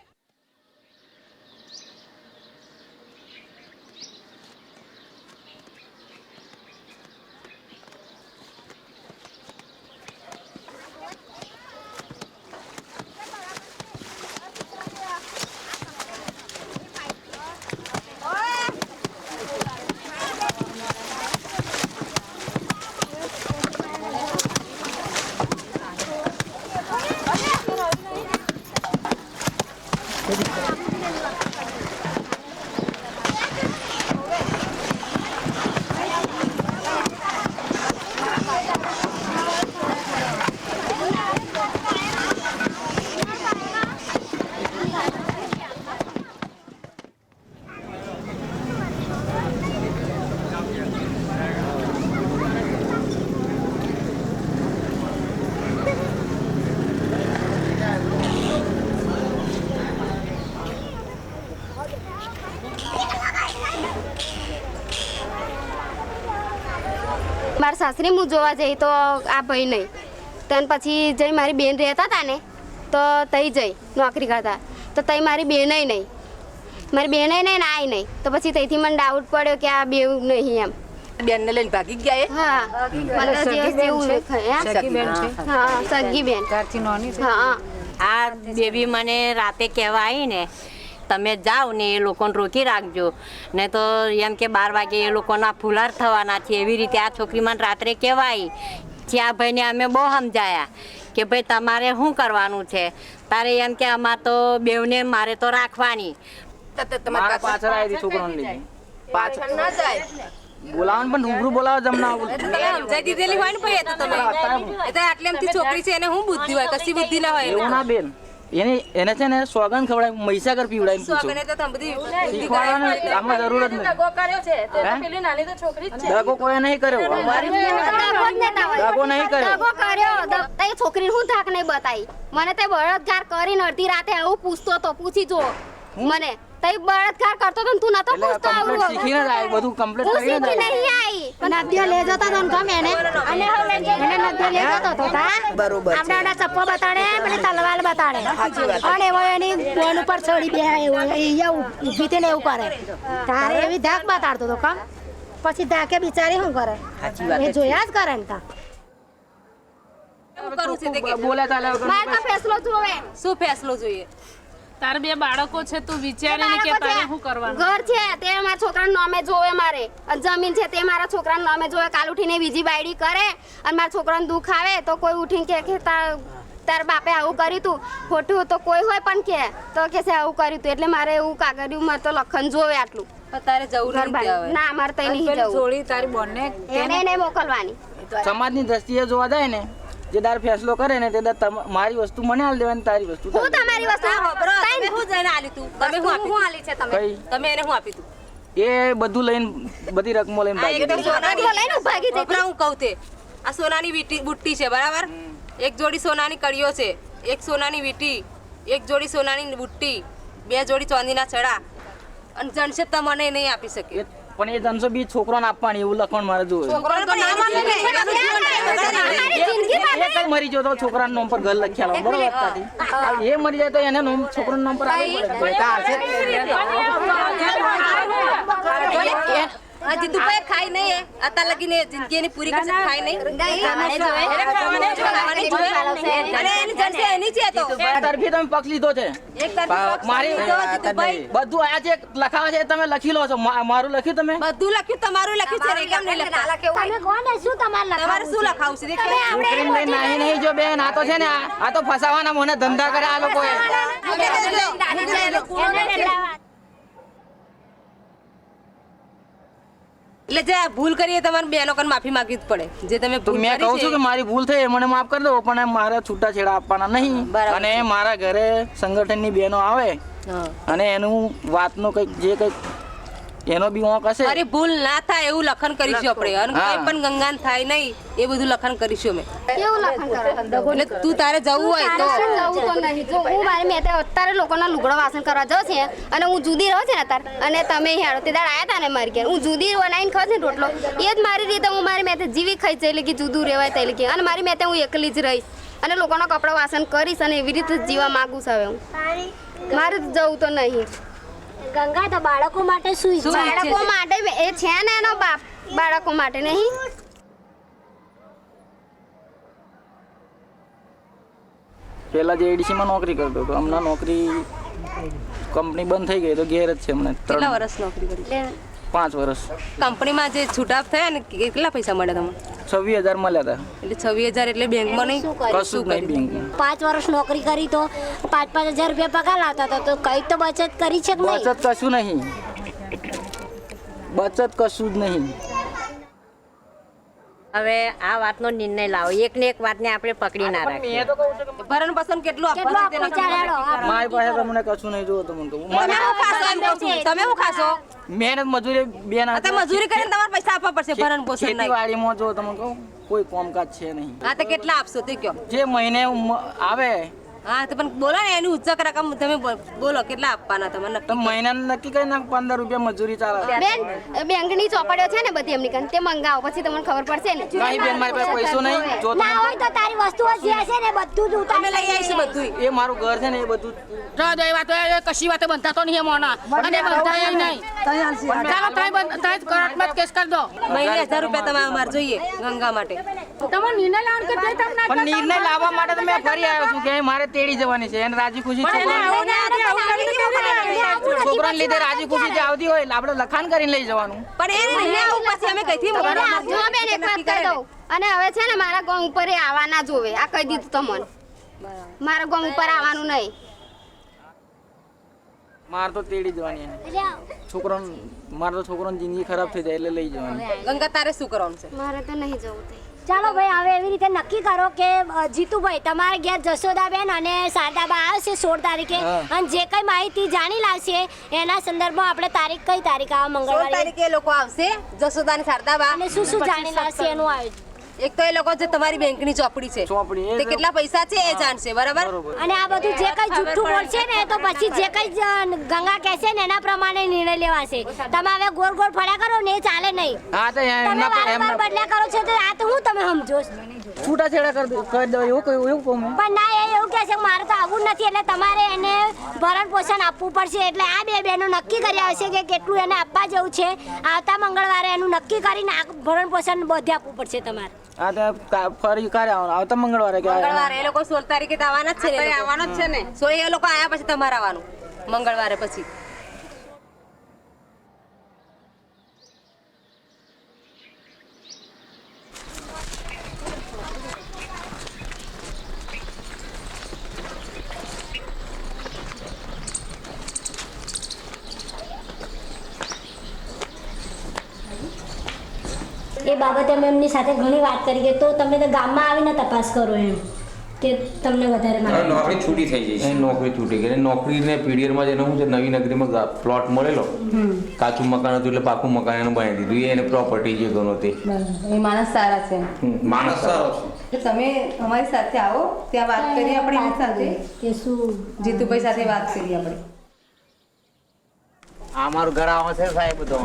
મારા સાસરી હું જોવા જઈ તો આ ભાઈ નહીં તને પછી જઈ મારી બેન રહેતા હતા ને તો તઈ જઈ નોકરી કરતા તો તઈ મારી બેનય નહીં મારી બેનય નહીં ને આય નહીં તો પછી તઈથી મને ડાઉટ પડ્યો કે આ બેવ નહીં એમ બેનને લઈને ભાગી ગયા હા 15 દિવસ જેવું સગી બેન છે હા સગી બેન ત્યારથી નાની છે હા આ બેબી મને રાતે કહેવા આવી ને તમે જાઓ ને એ લોકોને રોકી રાખજો ને તો એમ કે 12 વાગે એ લોકોના ફુલાર થવાના છે એવી રીતે આ છોકરી મને રાત્રે કહેવા આવી ત્યાં ભાઈને અમે બહુ સમજાયા કે ભાઈ તમારે શું કરવાનું છે તારે એમ કે અમાર તો બેવને મારે તો રાખવાની તમારા પાછળ આવી છોકરાને લઈ પાછળ ના જાય બોલાવવાનું પણ રૂબરૂ બોલાવો જમના સમજાઈ દીધેલી હોય ને ભાઈ તો તમે એ તો આટલી એમથી છોકરી છે એને હું બુદ્ધિ હોય કશી બુદ્ધિ ના હોય એવું ના બેન એને છે ને સોગન ખવડાય મહીસાગર પીવડાય પૂછો સોગને તો તમે બધી શીખવાડવાનું આમાં જરૂર જ નથી દગો કર્યો છે તો પેલી નાની તો છોકરી જ છે દગો કોઈ નહીં કર્યો દગો નહીં કર્યો દગો કર્યો તઈ છોકરી હું ધાક નહીં બતાઈ મને તે બળાત્કાર કરીને અડધી રાતે આવું પૂછતો તો પૂછી જો મને તઈ બળાત્કાર કરતો તો તું નતો પૂછતો આવું શીખીને જાય બધું કમ્પ્લીટ કરીને જાય નહીં આવી નદીઓ લે જતો તો ગમે એને અને નદીઓ લે જતો તો તા બરોબર આપડા ચપ્પો બતાડે મને તલવાર બતાડે અને એવો એની બોન ઉપર ચડી બે એવું ઊભી થઈને એવું કરે તારે એવી ધાક બતાડતો તો કામ પછી ધાકે બિચારી શું કરે એ જોયા જ કરે ને તા બોલે ચાલે માર તો ફેસલો જોવે શું ફેસલો જોઈએ તાર બે બાળકો છે તું વિચારીને કે તારે શું કરવાનું ઘર છે તે મારા છોકરાના નામે જોવે મારે જમીન છે તે મારા છોકરાના નામે જોવે કાલ ઉઠીને બીજી બાયડી કરે અને મારા છોકરાને દુખ આવે તો કોઈ ઉઠીને કે તાર બાપે આવું કર્યું તું ખોટું તો કોઈ હોય પણ કે તો કે છે આવું કર્યું તું એટલે મારે એવું કાગળિયું મારે તો લખન જોવે આટલું તારે જવું નહીં ના મારે તઈ નહીં જવું છોડી તારી બોનને એને મોકલવાની સમાજની દ્રષ્ટિએ જોવા જાય ને જે દાર ફેસલો કરે ને તે મારી વસ્તુ મને આલ દેવાની તારી વસ્તુ હું તમારી વસ્તુ તમે હું જઈને આલી તું તમે હું આલી છે તમે એને હું આપી તું એ બધું લઈને બધી રકમો લઈને ભાગી એકદમ સોનાની લઈને ભાગી જાય હું કહું તે આ સોનાની બુટ્ટી છે બરાબર એક જોડી સોનાની કડીઓ છે એક સોનાની વીટી એક જોડી સોનાની બુટ્ટી 2 જોડી ચાંદીના છડા અને જણસે તમને નહીં આપી શકે પણ એ 320 છોકરાને આપવાની એવું લખણ મારે જોવે છોકરાને તો નામ આપે એક મરી ગયો તો છોકરાના નામ પર ઘર લખ્યા બરોબર તાતી એ મરી જાય તો એને નામ છોકરાના નામ પર આપવું પડે હજી તું ભાઈ ખાઈ નહીં અત્યાર લગીને જિંદગીની પૂરી કશે ખાઈ નહીં એની છે તો તરફી તમે પક્ષ લીધો છે મારી બધું આ જે લખાવે છે તમે લખી લો છો મારું લખ્યું તમે બધું લખ્યું તમારું લખ્યું છે કેમ નહીં લખતા તમે કોને શું તમારે શું લખાવું છે નહીં જો બેન આ તો છે ને આ તો ફસાવાના મને ધંધા કરે આ લોકોએ એટલે જે ભૂલ કરીએ તમારે બેનો કન માફી માંગવી જ પડે જે તમે ભૂલ મેં કહું છું કે મારી ભૂલ થઈ મને માફ કરી દો પણ મારા છૂટાછેડા આપવાના નહીં અને મારા ઘરે સંગઠનની બહેનો આવે અને એનું વાતનો કંઈક જે કંઈક એનો બી વાંક હશે અરે ભૂલ ના થાય એવું લખન કરીશું આપણે અને કોઈ પણ ગંગાન થાય નહીં એ બધું લખન કરીશું અમે કેવું લખન કરો એટલે તું તારે જવું હોય તો જવું તો નહીં જો હું મારી મેં અત્યારે લોકોના લુગડો વાસણ કરવા જાઉં છે અને હું જુદી રહું છે ને અત્યારે અને તમે હેડો તે દાડ આયા હતા ને મારી ઘેર હું જુદી બનાવીને ખાવ છે રોટલો એ જ મારી રીતે હું મારી મેં જીવી ખાઈ જઈ કે જુદું રહેવાય તે કે અને મારી મેં હું એકલી જ રહીશ અને લોકોના કપડા વાસણ કરીશ અને એવી રીતે જીવા માંગુ છું હવે હું મારે જવું તો નહીં ગંગા તો બાળકો માટે શું બાળકો માટે એ છે ને એનો બાપ બાળકો માટે નહીં પહેલા જે એડીસીમાં નોકરી કરતો હતો હમણાં નોકરી કંપની બંધ થઈ ગઈ તો ઘેર જ છે હમણાં કેટલા વર્ષ નોકરી કરી 5 વર્ષ કંપનીમાં જે છૂટા થયા ને કેટલા પૈસા મળ્યા તમને 26,000 મળ્યા હતા એટલે 26,000 એટલે બેંકમાં નહીં કશું નહીં બેંકમાં 5 વર્ષ નોકરી કરી તો 5,000 રૂપિયા પગાર લાવતા હતા તો કઈ તો બચત કરી છે કે બચત કશું નહીં બચત કશું જ નહીં હવે આ વાતનો નિર્ણય લાવો એક ને એક વાતને આપણે પકડી ના રાખીએ ભરણ પસંદ કેટલું આપવાનું મારી પાસે તમને કશું નહીં જોવો તમને કહું તમે શું ખાશો મહેનત મજૂરી બેન મજૂરી કરીને તમારે પૈસા આપવા પડશે ભરણ પોષણ નહીં ખેતીવાડીમાં જો તમને કહું કોઈ કામકાજ છે નહીં હા તો કેટલા આપશો તે કયો જે મહિને આવે હા તો પણ બોલો ને એની ઉચ્ચક રકમ તમે બોલો કેટલા આપવાના તમને તો મહિનાનું નક્કી કરી નાખ 15 રૂપિયા મજૂરી ચાલે બેન બેંકની ચોપડીઓ છે ને બધી એમની કન તે મંગાવો પછી તમને ખબર પડશે ને નહીં બેન મારી પાસે પૈસો નહીં જો ના હોય તો તારી વસ્તુઓ જે હશે ને બધું જ અમે લઈ આવીશું બધું એ મારું ઘર છે ને એ બધું રાજ એ વાત કશી વાત બનતા તો નહીં મોના અને બનતા નહીં ચાલો તાઈ કરટમાં કેસ કરી દો મહિને 1000 રૂપિયા તમારે અમાર જોઈએ ગંગા માટે તમે નિર્ણય લાવવાનો કે જે તમને પણ નિર્ણય લાવવા માટે તો મેં ફરી આવ્યો છું કે મારે તેડી જવાની છે અને રાજી ખુશી છોકરાને લીધે રાજી ખુશી જે આવતી હોય આપણે લખાણ કરીને લઈ જવાનું પણ એ નહીં આવું પછી અમે કઈથી જો બેન એક વાત કહી દઉં અને હવે છે ને મારા ગામ ઉપર એ આવવાના જોવે આ કહી દીધું તમને મારા ગામ ઉપર આવવાનું નહીં માર તો તેડી જવાની છોકરાને મારો છોકરાની જિંદગી ખરાબ થઈ જાય એટલે લઈ જવાની ગંગા તારે શું કરવાનું છે મારે તો નહીં જવું ચાલો ભાઈ હવે એવી રીતે નક્કી કરો કે જીતુભાઈ તમારે ઘેર જશોદાબેન અને શારદાબા આવશે 16 તારીખે અને જે કઈ માહિતી જાણી લાવશે એના સંદર્ભમાં આપણે તારીખ કઈ તારીખ આ મંગળવારે 16 તારીખે લોકો આવશે જશોદા અને શારદાબા અને શું જાણી લાવશે એનું આયોજન એક તો એ લોકો જે તમારી બેંકની ચોપડી છે તે કેટલા પૈસા છે એ જાણશે બરાબર અને આ બધું જે કઈ જુઠ્ઠું બોલશે ને તો પછી જે કઈ ગંગા કહેશે ને એના પ્રમાણે નિર્ણય લેવાશે તમે હવે ગોળ ગોળ ફર્યા કરો ને એ ચાલે નહીં હા તો તમે વારંવાર બદલ્યા કરો છો તો આ તો હું તમે સમજો છૂટાછેડા કરી દો એવું કહું પણ ના એ એવું કહે છે મારે તો આવું નથી એટલે તમારે એને ભરણ પોષણ આપવું પડશે એટલે આ બે બહેનો નક્કી કરી આવશે કે કેટલું એને આપવા જેવું છે આવતા મંગળવારે એનું નક્કી કરીને ભરણ પોષણ બધે આપવું પડશે તમારે આ તો ફરી ક્યારે આવતા મંગળવારે એ લોકો 16 તારીખે આવવાના જ છે ને આવવાના જ છે ને સો એ લોકો આયા પછી તમારે આવવાનું મંગળવારે પછી એ બાબતે અમે એમની સાથે ઘણી વાત કરી કે તો તમે તો ગામમાં આવીને તપાસ કરો એમ કે તમને વધારે માહિતી નોકરી છૂટી થઈ જઈ છે નોકરી છૂટી ગઈ નોકરીને પીડીએરમાં જેને શું છે નવી નગરીમાં પ્લોટ મળેલો કાચું મકાન હતું એટલે પાકું મકાન એનું બનાવી દીધું એને પ્રોપર્ટી જે ગણો તે એ માણસ સારા છે માણસ સારો છે તમે અમારી સાથે આવો ત્યાં વાત કરીએ આપણે એની સાથે કે શું જીતુભાઈ સાથે વાત કરીએ આપણે આ મારું ઘર આવે છે સાહેબ બધો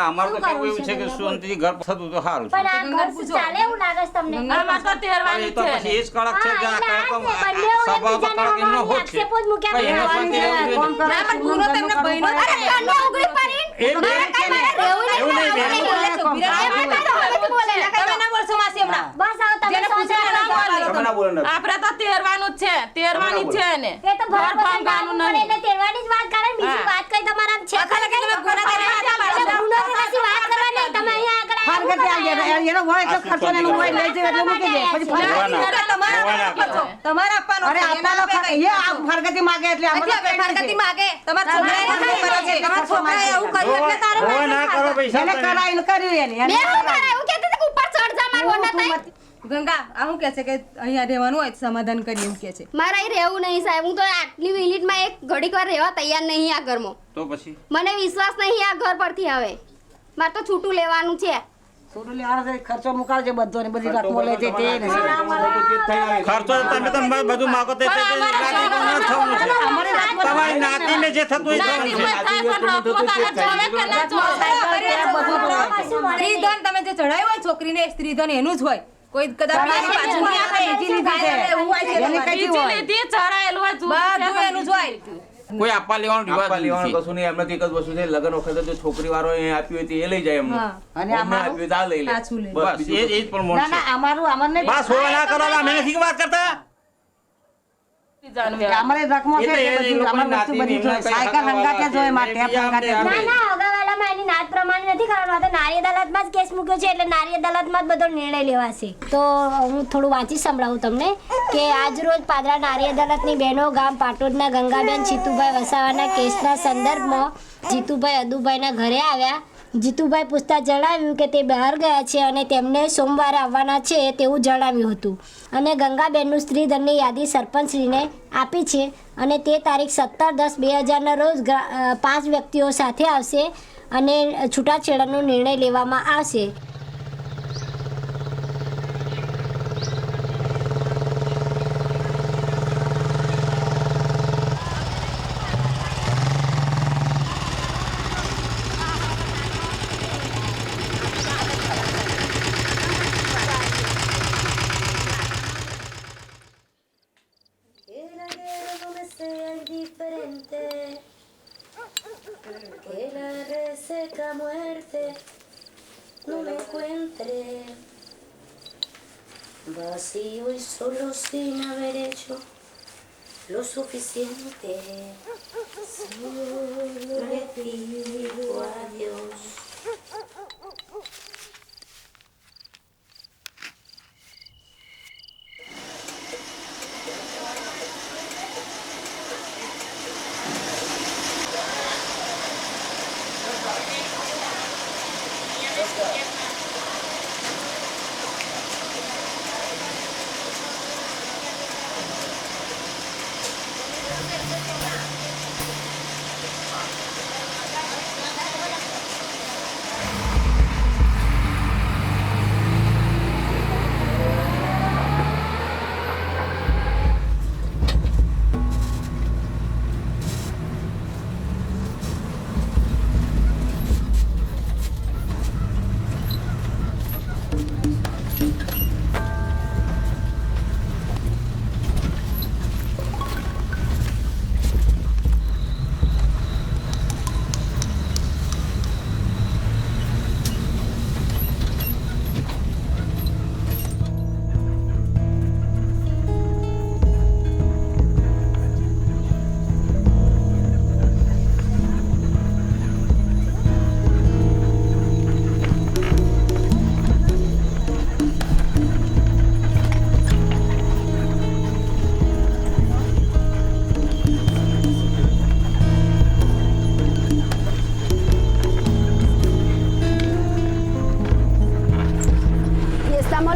અમારું તો કેવું એવું છે કે શાંતિથી ઘર થતું તો સારું છે ચાલે એવું લાગે છે તમને તો પછી એ જ કડક છે કે આ કડક સ્વભાવ તો કડક એમનો હોત છે એનો શાંતિ એવું આપણે તો તેરવાનું જ છે તેરવાની છે ને એ તો ઘર ભાંગવાનું નહીં એટલે તેરવાની જ વાત કરે બીજી વાત કઈ તમારા છે ખરે કે ગુનો કશી વાત કરવા નહીં તમે અહીંયા આગળ એનો હોય તો ખર્ચો ને હોય લઈ જાય એટલે મૂકી દે પછી તમારે આપવાનો અરે આપવાનો એ આ ફરગતી માંગે એટલે ફરગતી માંગે તમારા છોકરાએ એવું કર્યું એટલે તારે હોય ના કરો પૈસા એને કરાયું કર્યું એને મેં કરાયું કે ઉપર ચડ જા મારવો ન થાય ગંગા આ હું કહે છે કે અહીંયા રહેવાનું હોય સમાધાન કરી એમ કહે છે મારે અહીં રહેવું નહીં સાહેબ હું તો આટલી મિનિટમાં એક ઘડીક વાર રહેવા તૈયાર નહીં આ ઘરમાં તો પછી મને વિશ્વાસ નહીં આ ઘર પરથી હવે મારે તો છૂટું લેવાનું છે છોડું લેવાનો છે ખર્ચો મુકાવ છે બધો ને બધી રકમો લે છે તે ખર્ચો તમે તો બધું માગો તે તમારી નાતીને જે થતું એ થવાનું સ્ત્રીધન તમે જે ચડાવ્યું હોય છોકરીને સ્ત્રીધન એનું જ હોય કોઈ કદાચ પાછું નહીં આપે એનું જ હોય કોઈ આપવા લેવાનું કશું નહીં એમને એક જ વસ્તુ છે લગ્ન વખતે જો છોકરી વાળો એ આપ્યું હોય એ લઈ જાય એમને અને આપ્યું આ લઈ લે બસ એ જ પણ મોટ છે અમારું અમર નહીં બસ હોવા ના કરો અમે નથી વાત કરતા અમારે રકમો છે બધી અમારી વસ્તુ બધી જોઈએ સાયકલ હંગાતે જોઈએ માટે હંગાતે ના ના અગાવાલામાં એની નાત પ્રમાણે નથી કરવાનું આ તો નારી અદાલતમાં જ કેસ મૂક્યો છે એટલે નારી અદાલતમાં જ બધો નિર્ણય લેવાશે તો હું થોડું વાંચી સંભળાવું તમને કે આજ રોજ પાદરા નારી અદાલતની બહેનો ગામ પાટોદના ગંગાબેન જીતુભાઈ વસાવાના કેસના સંદર્ભમાં જીતુભાઈ અદુભાઈના ઘરે આવ્યા જીતુભાઈ પૂછતા જણાવ્યું કે તે બહાર ગયા છે અને તેમને સોમવારે આવવાના છે તેવું જણાવ્યું હતું અને ગંગાબેનનું સ્ત્રીધનની યાદી સરપંચશ્રીને આપી છે અને તે તારીખ 17/10/2000ના રોજ 5 વ્યક્તિઓ સાથે આવશે અને છૂટાછેડાનો નિર્ણય લેવામાં આવશે. Que la reseca muerte no me encuentre vacío y solo sin haber hecho lo suficiente. Solo le pido a Dios.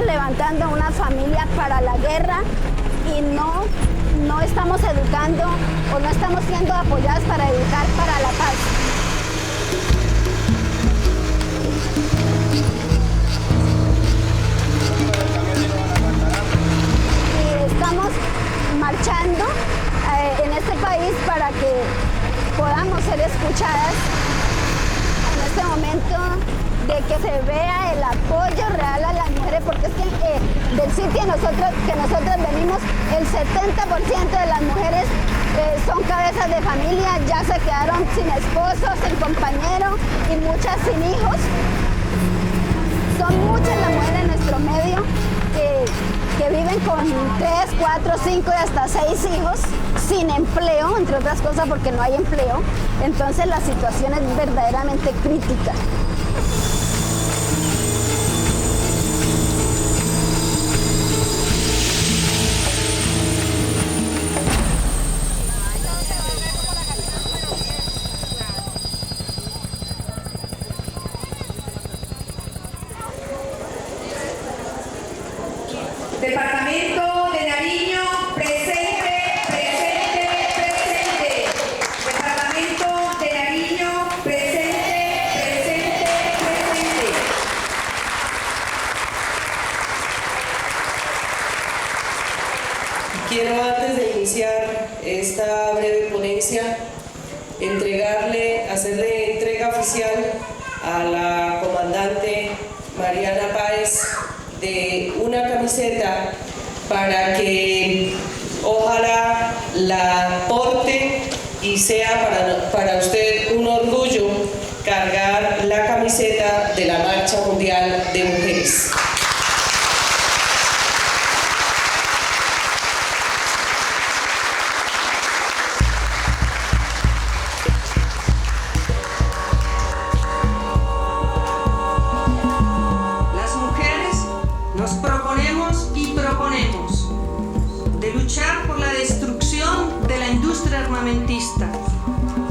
Levantando una familia para la guerra y no estamos educando o no estamos siendo apoyadas para educar para la paz. Y estamos marchando en este país para que podamos ser escuchadas en este momento, de que se vea el apoyo real a las mujeres, porque es que del sitio que nosotros venimos, el 70% de las mujeres son cabezas de familia, ya se quedaron sin esposo, sin compañero y muchas sin hijos. Son muchas las mujeres en nuestro medio que viven con 3, 4, 5 y hasta 6 hijos sin empleo, entre otras cosas porque no hay empleo. Entonces la situación es verdaderamente crítica. Departamento de Nariño, presente, presente, presente. Departamento de Nariño, presente, presente, presente. Quiero, antes de iniciar esta breve ponencia, hacerle entrega oficial a la comandante Mariana Páez de una camiseta para que ojalá la porte y sea para usted un orgullo cargar la camiseta de la Marcha Mundial de Mujeres.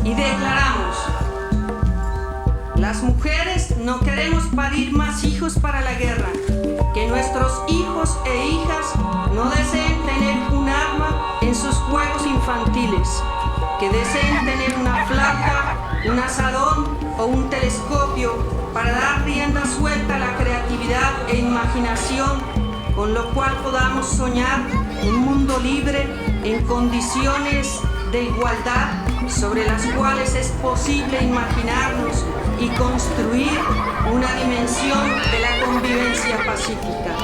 Y declaramos: las mujeres parir más hijos para la guerra, que nuestros hijos e hijas no deseen tener un arma en sus juegos infantiles, que deseen tener una flauta, un asadón o un telescopio para dar rienda suelta a la creatividad e imaginación, con lo cual podamos soñar un mundo libre en condiciones de igualdad sobre las cuales es posible imaginarnos y construir una dimensión de la convivencia pacífica.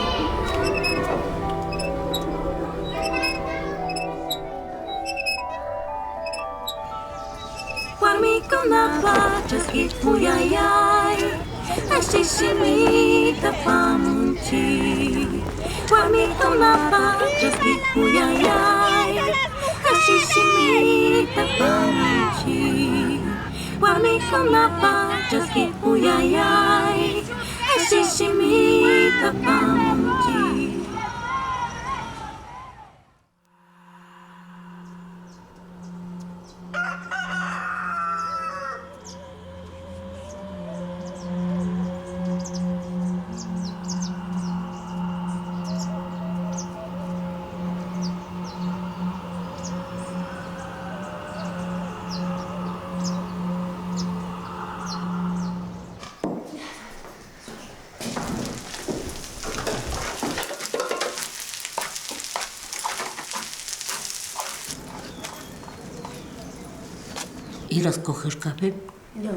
¿Ir a coger café? No.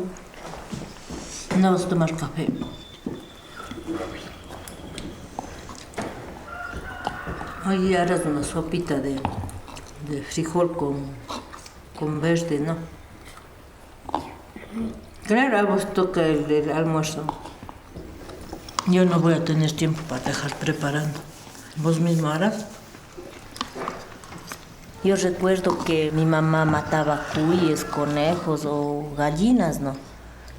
¿No vas a tomar café? Hoy harás una sopita de frijol con verde, ¿no? Claro, a vos toca el almuerzo. Yo no voy a tener tiempo para dejar preparando. ¿Vos mismo harás? Yo recuerdo que mi mamá mataba cuyes, conejos o gallinas, ¿no?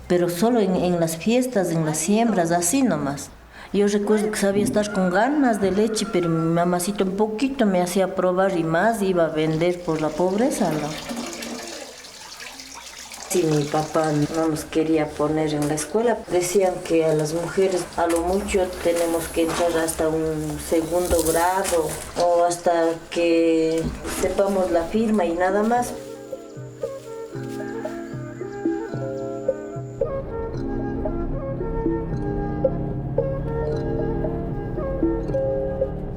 Pero solo en las fiestas, en las siembras, así nomás. Yo recuerdo que sabía estar con ganas de leche, pero mi mamacita un poquito me hacía probar y más iba a vender por la pobreza, ¿no? Si mi papá no nos quería poner en la escuela, decían que a las mujeres a lo mucho tenemos que entrar hasta un segundo grado o hasta que sepamos la firma y nada más.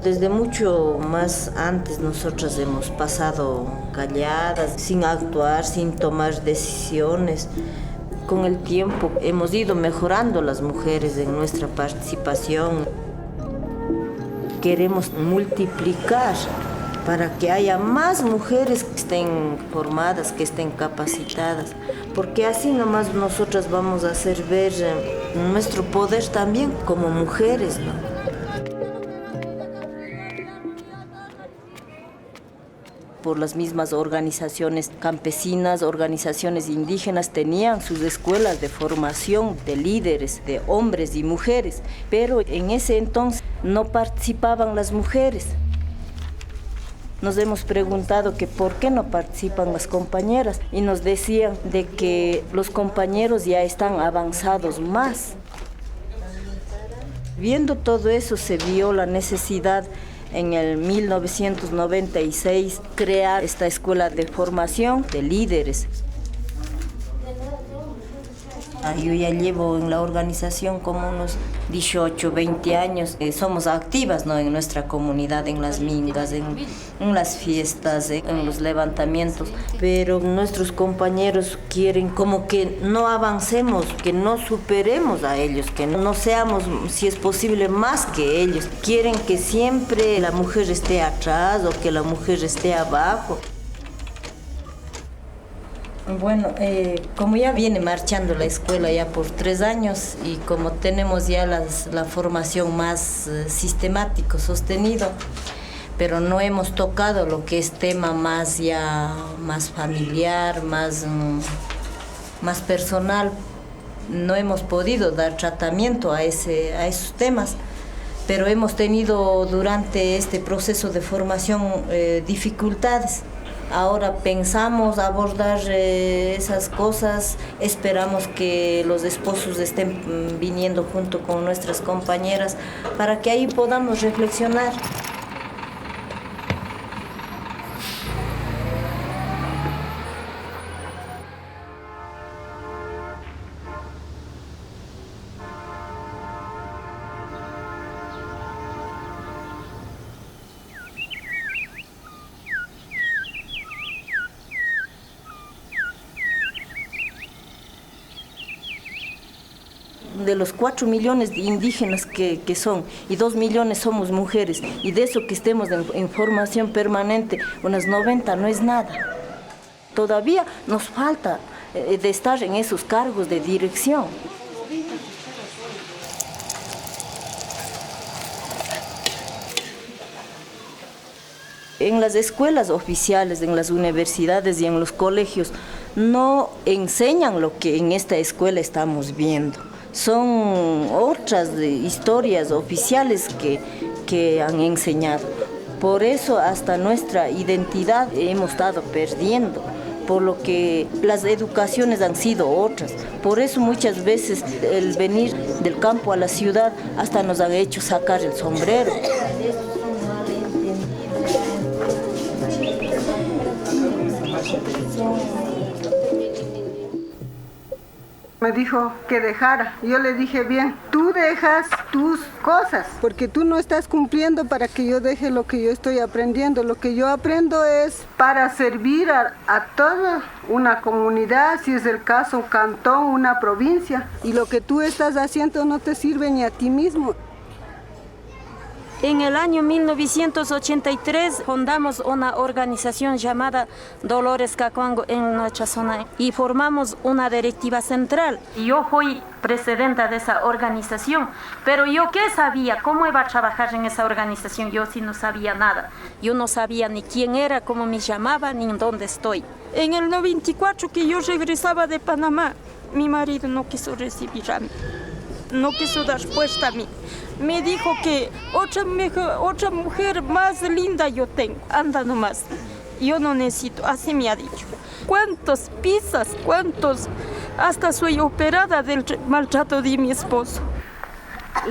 Desde mucho más antes nosotras hemos pasado calladas, sin actuar, sin tomar decisiones. Con el tiempo hemos ido mejorando las mujeres en nuestra participación. Queremos multiplicar para que haya más mujeres que estén formadas, que estén capacitadas, porque así nomás nosotras vamos a hacer ver nuestro poder también como mujeres, ¿no? Por las mismas organizaciones campesinas, organizaciones indígenas, tenían sus escuelas de formación de líderes, de hombres y mujeres, pero en ese entonces no participaban las mujeres. Nos hemos preguntado que por qué no participan las compañeras y nos decían de que los compañeros ya están avanzados más. Viendo todo eso se vio la necesidad en el 1996 crear esta escuela de formación de líderes. Yo ya llevo en la organización como unos 18, 20 años. Somos activas, ¿no?, en nuestra comunidad, en las mingas, en las fiestas, en los levantamientos. Pero nuestros compañeros quieren como que no avancemos, que no superemos a ellos, que no seamos, si es posible, más que ellos. Quieren que siempre la mujer esté atrás o que la mujer esté abajo. Bueno, como ya viene marchando la escuela ya por 3 años y como tenemos ya la formación más sistemático, sostenido, pero no hemos tocado lo que es tema más familiar, más personal, no hemos podido dar tratamiento a esos temas, pero hemos tenido durante este proceso de formación dificultades. Ahora pensamos abordar esas cosas, esperamos que los esposos estén viniendo junto con nuestras compañeras para que ahí podamos reflexionar. De los 4 millones de indígenas que son, y 2 millones somos mujeres, y de eso que estemos en formación permanente, unas 90 no es nada. Todavía nos falta de estar en esos cargos de dirección. En las escuelas oficiales, en las universidades y en los colegios, no enseñan lo que en esta escuela estamos viendo. Son otras historias oficiales que han enseñado. Por eso hasta nuestra identidad hemos estado perdiendo, por lo que las educaciones han sido otras. Por eso muchas veces el venir del campo a la ciudad hasta nos han hecho sacar el sombrero. Me dijo que dejara. Yo le dije, bien, tú dejas tus cosas, porque tú no estás cumpliendo para que yo deje lo que yo estoy aprendiendo. Lo que yo aprendo es para servir a toda una comunidad, si es el caso, un cantón, una provincia. Y lo que tú estás haciendo no te sirve ni a ti mismo. En el año 1983 fundamos una organización llamada Dolores Cacuango en nuestra zona y formamos una directiva central. Yo fui presidenta de esa organización, pero yo qué sabía, cómo iba a trabajar en esa organización, yo sí no sabía nada. Yo no sabía ni quién era, cómo me llamaba, ni en dónde estoy. En el 94 que yo regresaba de Panamá, mi marido no quiso recibir a mí. No quiso dar respuesta a mí. Me dijo que otra mujer más linda yo tengo. Anda nomás. Yo no necesito. Así me ha dicho. ¿Cuántos pisas? ¿Cuántos? Hasta soy operada del maltrato de mi esposo.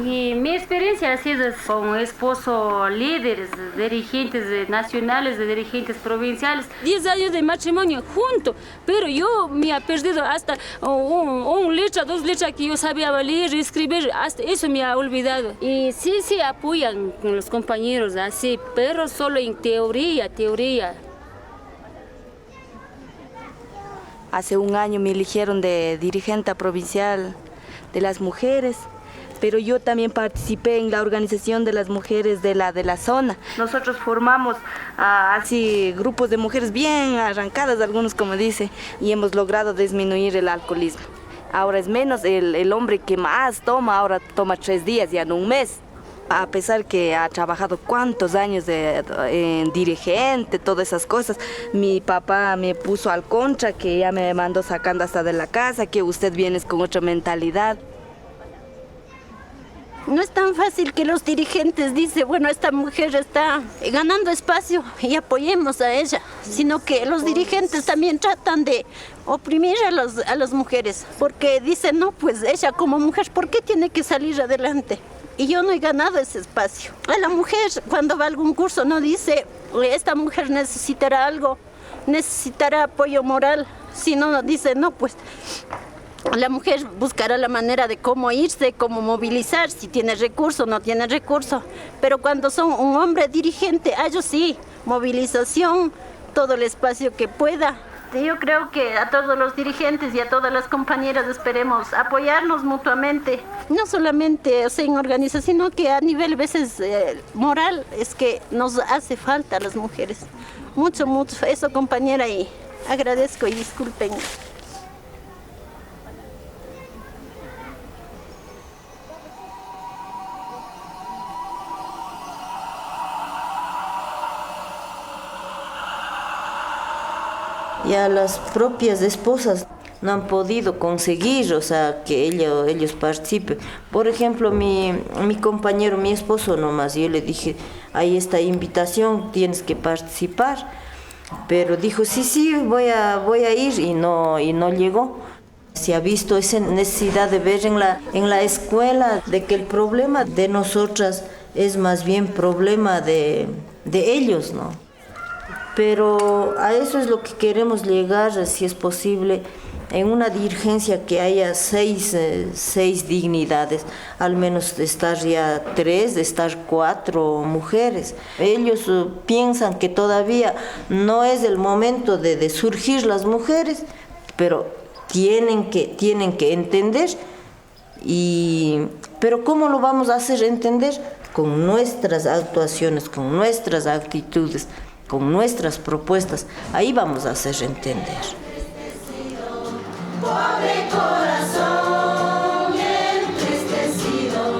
Y mi experiencia ha sido con esposos líderes, dirigentes nacionales, dirigentes provinciales. 10 años de matrimonio juntos, pero yo me he perdido hasta un letra, 2 letras que yo sabía leer y escribir, hasta eso me ha olvidado. Y sí apoyan con los compañeros así, pero solo en teoría. Hace un año me eligieron de dirigente provincial de las mujeres. Pero yo también participé en la organización de las mujeres de la zona. Nosotros formamos así grupos de mujeres bien arrancadas, algunos como dice, y hemos logrado disminuir el alcoholismo. Ahora es menos, el hombre que más toma, ahora toma 3 días, ya no un mes. A pesar que ha trabajado cuántos años en dirigente, todas esas cosas, mi papá me puso al contra, que ya me mandó sacando hasta de la casa, que usted viene con otra mentalidad. No es tan fácil que los dirigentes dicen, bueno, esta mujer está ganando espacio y apoyemos a ella, sino que los dirigentes también tratan de oprimir a las mujeres, porque dicen, no, pues ella como mujer, ¿por qué tiene que salir adelante? Y yo no he ganado ese espacio. A la mujer, cuando va a algún curso, no dice, esta mujer necesitará algo, necesitará apoyo moral, sino dice, no, pues la mujer buscará la manera de cómo irse, cómo movilizar, si tiene recurso, no tiene recurso. Pero cuando son un hombre dirigente, a ellos sí, movilización, todo el espacio que pueda. Yo creo que a todos los dirigentes y a todas las compañeras esperemos apoyarnos mutuamente. No solamente en organización, sino que a nivel a veces moral es que nos hace falta a las mujeres. Mucho, eso compañera, y agradezco y disculpen. Ya las propias esposas no han podido conseguir, o sea, que ellos participen. Por ejemplo, mi compañero, mi esposo nomás, yo le dije, ahí está invitación, tienes que participar. Pero dijo, sí, voy a ir y no llegó. Se ha visto esa necesidad de ver en la escuela de que el problema de nosotras es más bien problema de ellos, ¿no? Pero a eso es lo que queremos llegar, si es posible, en una dirigencia que haya seis dignidades, al menos de estar ya 3, de estar 4 mujeres. Ellos piensan que todavía no es el momento de surgir las mujeres, pero tienen que entender. Pero ¿cómo lo vamos a hacer entender? Con nuestras actuaciones, con nuestras actitudes, con nuestras propuestas. Ahí vamos a hacer entender. Pobre corazón entristecido,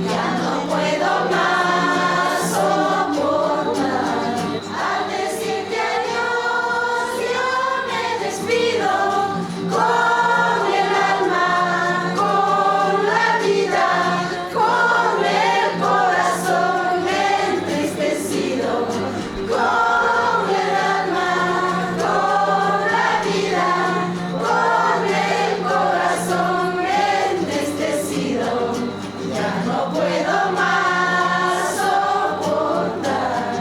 ya no puedo más soportar. Al decirte adiós, yo me despido con el alma, con la vida, con el corazón entristecido, con el alma, con la vida, con el corazón entristecido, ya no puedo más soportar,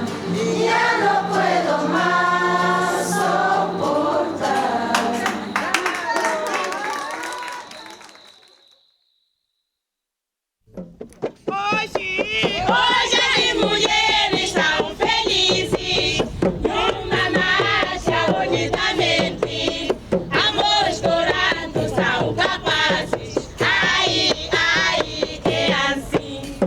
ya no puedo más soportar. Hoje as mulheres são felizes numa marcha unidamente. Amores dourados são capazes. Ai, é assim.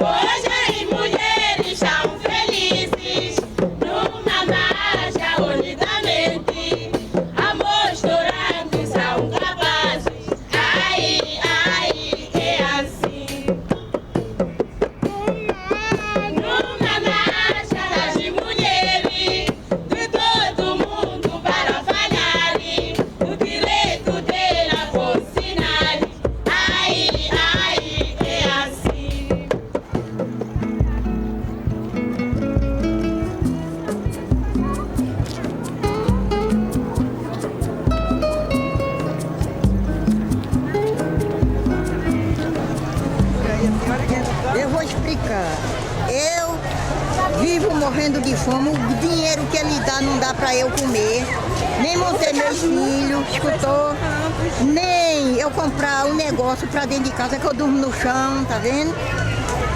Hoje as mulheres são felizes numa marcha unidamente. Amores dourados são capazes. Ai, é assim. Numa marcha das mulheres de todo mundo para falarem o direito dela consignarem. Ai, é assim. Eu vou explicar. Eu vivo morrendo de fome, o dinheiro que ele dá não dá para eu comer, nem manter meus filhos, escutou? Nem eu comprar um negócio para dentro de casa que eu durmo no chão, tá vendo?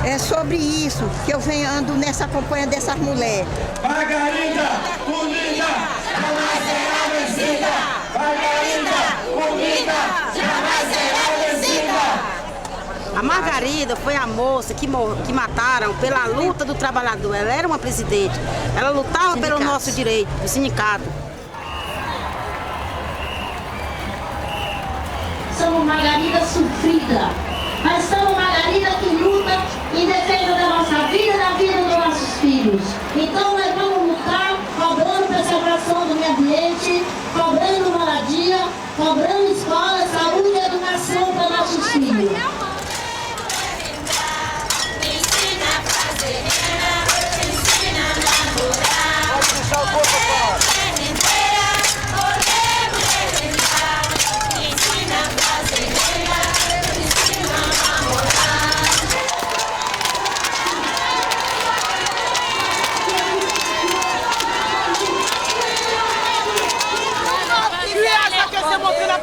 É sobre isso que eu venho ando nessa companhia dessas mulheres. Margarida, comida, jamais será vencida. Margarida, comida, jamais será vencida. A Margarida foi a moça que mataram pela luta do trabalhador. Ela era uma presidente. Ela lutava pelo nosso direito, do sindicato. Somos Margarida sofrida, mas somos Margarida que luta em defesa da nossa vida e da vida dos nossos filhos. Então nós vamos lutar cobrando preservação do meio ambiente, cobrando moradia, cobrando escola, saúde e educação para nossos filhos.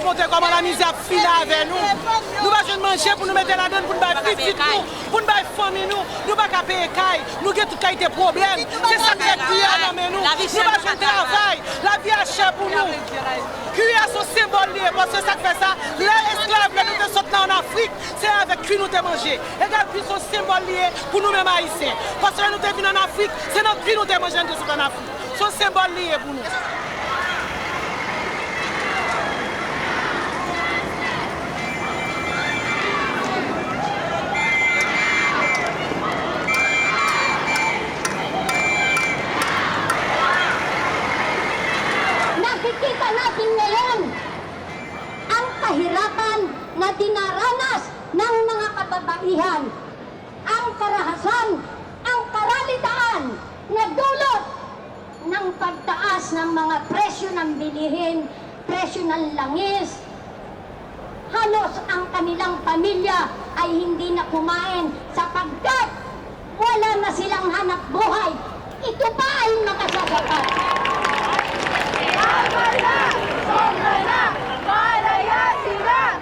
Montrer comment la misère file avec nous. Nous ne pouvons pas manger pour nous mettre là-dedans, pour nous faire petite nous, pour nous faire famille nous. Nous ne pouvons pas payer caille. Nous avons tout des problèmes. C'est ça qui est cuillère dans nous. Nous ne pouvons pas travail. La vie est chère pour nous. Cuillère sont symbole parce que ça fait ça. Les esclaves, nous sommes en Afrique, c'est avec qui nous avons mangé. Et puis sont symbole pour nous-mêmes haïtiens. Parce que nous sommes venus en Afrique, c'est notre qui nous avons mangé en Afrique. Sont symbole pour nous. Nakikita natin ngayon ang kahirapan na dinaranas ng mga kababaihan, ang karahasan, ang karalitaan nagdulot ng pagtaas ng mga presyo ng bilihin, presyo ng langis. Halos ang kanilang pamilya ay hindi na kumain sapagkat wala na silang hanap buhay. Ito pa ay nakasasapat. Tama na! Sobra na! Malaya sila!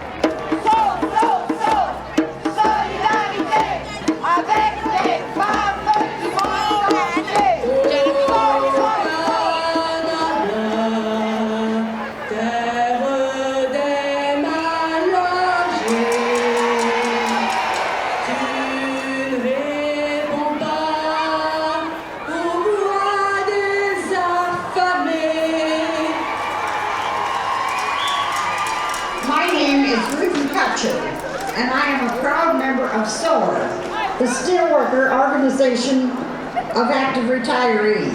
Solidarité avec les femmes du monde entier! And I am a proud member of SOAR, the Steelworker Organization of Active Retirees.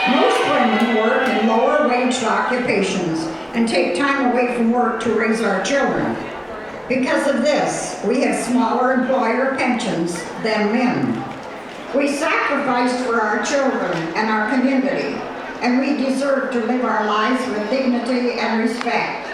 Most women work in lower-waged occupations and take time away from work to raise our children. Because of this, we have smaller employer pensions than men. We sacrificed for our children and our community, and we deserve to live our lives with dignity and respect.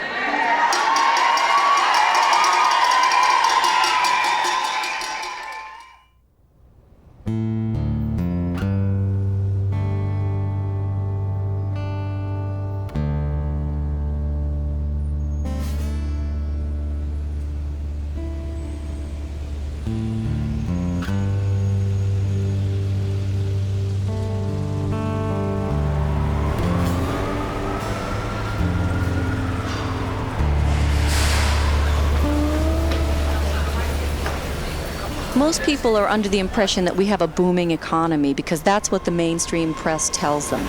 Most people are under the impression that we have a booming economy because that's what the mainstream press tells them.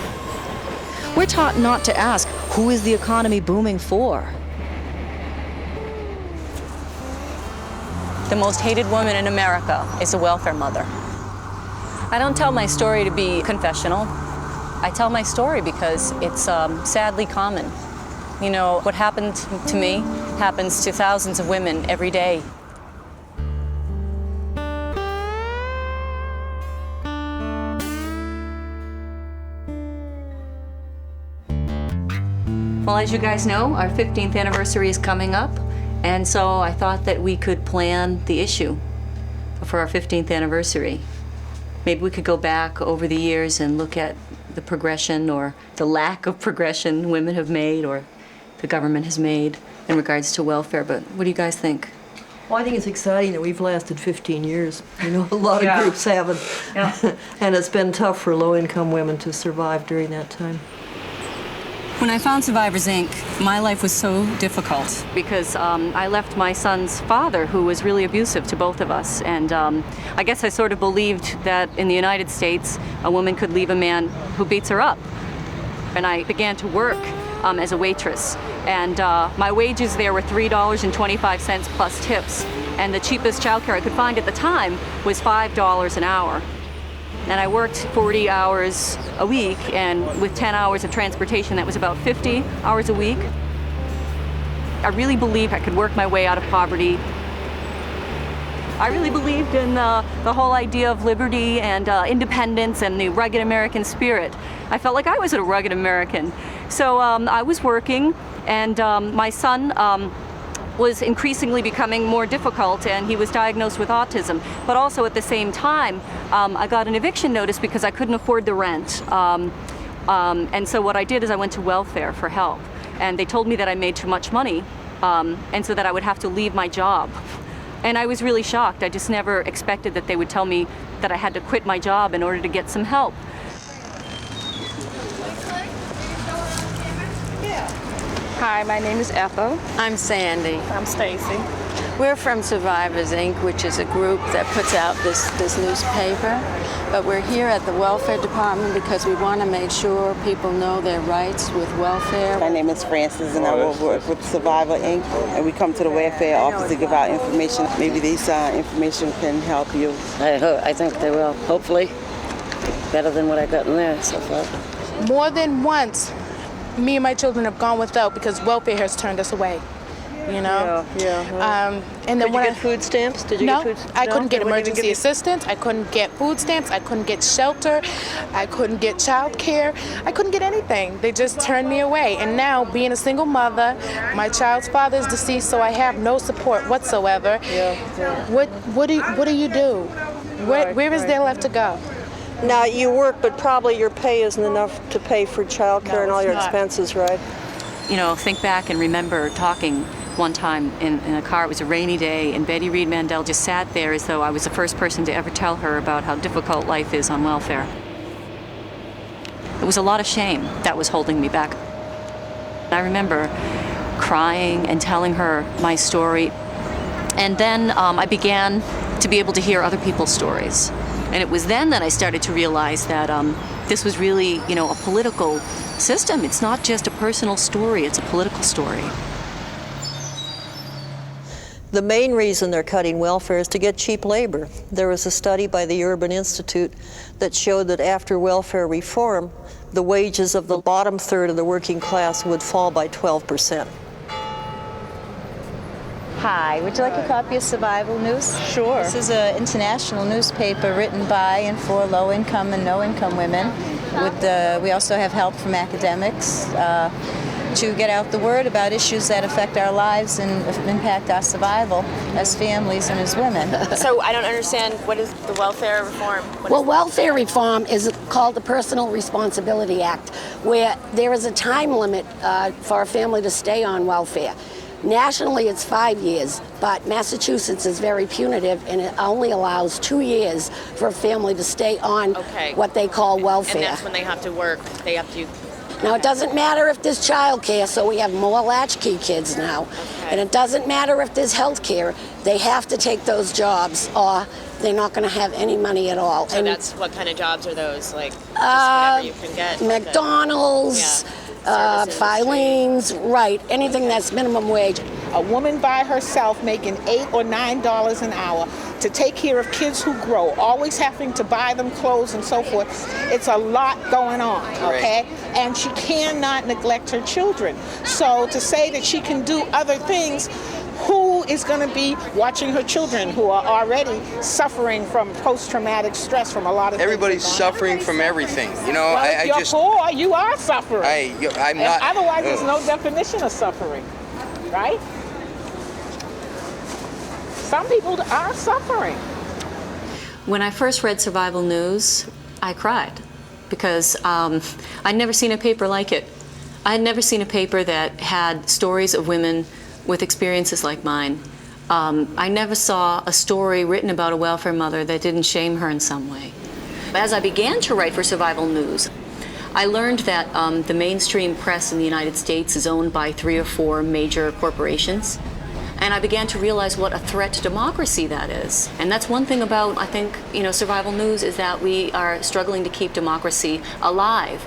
We're taught not to ask, who is the economy booming for? The most hated woman in America is a welfare mother. I don't tell my story to be confessional. I tell my story because it's sadly common. You know, what happened to me happens to thousands of women every day. Well, as you guys know, our 15th anniversary is coming up, and so I thought that we could plan the issue for our 15th anniversary. Maybe we could go back over the years and look at the progression or the lack of progression women have made or the government has made in regards to welfare. But what do you guys think? Well, I think it's exciting that we've lasted 15 years. You know, a lot of groups haven't. Yeah. And it's been tough for low-income women to survive during that time. When I found Survivors, Inc., my life was so difficult because I left my son's father, who was really abusive to both of us. And I guess I sort of believed that in the United States, a woman could leave a man who beats her up. And I began to work as a waitress. And my wages there were $3.25 plus tips. And the cheapest childcare I could find at the time was $5 an hour. And I worked 40 hours a week, and with 10 hours of transportation, that was about 50 hours a week. I really believed I could work my way out of poverty. I really believed in the whole idea of liberty and independence and the rugged American spirit. I felt like I was a rugged American. So I was working, and my son was increasingly becoming more difficult, and he was diagnosed with autism. But also at the same time, I got an eviction notice because I couldn't afford the rent. And so what I did is I went to welfare for help. And they told me that I made too much money, and so that I would have to leave my job. And I was really shocked. I just never expected that they would tell me that I had to quit my job in order to get some help. Hi, my name is Ethel. I'm Sandy. I'm Stacy. We're from Survivors, Inc., which is a group that puts out this newspaper. But we're here at the Welfare Department because we want to make sure people know their rights with welfare. My name is Francis, and I work with Survivor, Inc., and we come to the welfare office to give out information. Maybe this information can help you. I think they will, hopefully. Better than what I got in there so far. More than once, me and my children have gone without because welfare has turned us away. you know? And then Did you get food stamps? Did you no, get food I couldn't get They wouldn't even emergency give you- assistance. I couldn't get food stamps. I couldn't get shelter. I couldn't get child care. I couldn't get anything. They just turned me away. And now, being a single mother, my child's father is deceased, so I have no support whatsoever. What do you do? Where is there left to go? Now, you work, but probably your pay isn't enough to pay for child care and all your expenses, right? You know, think back and remember talking one time in a car. It was a rainy day, and Betty Reed Mandel just sat there as though I was the first person to ever tell her about how difficult life is on welfare. It was a lot of shame that was holding me back. I remember crying and telling her my story, and then I began to be able to hear other people's stories. And it was then that I started to realize that this was really, you know, a political system. It's not just a personal story, it's a political story. The main reason they're cutting welfare is to get cheap labor. There was a study by the Urban Institute that showed that after welfare reform, the wages of the bottom third of the working class would fall by 12%. Hi, would you like a copy of Survival News? Sure. This is an international newspaper written by and for low-income and no-income women. We also have help from academics to get out the word about issues that affect our lives and impact our survival as families and as women. So I don't understand, what is the welfare reform? Well, welfare reform is called the Personal Responsibility Act, where there is a time limit for a family to stay on welfare. Nationally, it's 5 years, but Massachusetts is very punitive, and it only allows 2 years for a family to stay on what they call welfare. And that's when they have to work, they have to... Now, it doesn't matter if there's child care, so we have more latchkey kids now. And it doesn't matter if there's health care. They have to take those jobs, or they're not going to have any money at all. So and that's, what kind of jobs are those? Like, just whatever you can get? McDonald's, Filene's, right, anything that's minimum wage. A woman by herself making $8 or $9 an hour to take care of kids who grow, always having to buy them clothes and so forth. It's a lot going on, okay? And she cannot neglect her children. So to say that she can do other things, who is going to be watching her children who are already suffering from post-traumatic stress from a lot of Everybody's suffering from everything, you know. Well, if you're poor, you are suffering. I'm not. Otherwise, there's no definition of suffering, right? Some people are suffering. When I first read Survival News, I cried because I'd never seen a paper like it. I had never seen a paper that had stories of women with experiences like mine. I never saw a story written about a welfare mother that didn't shame her in some way. As I began to write for Survival News, I learned that the mainstream press in the United States is owned by 3 or 4 major corporations. And I began to realize what a threat to democracy that is. And that's one thing about, I think, you know, Survival News is that we are struggling to keep democracy alive.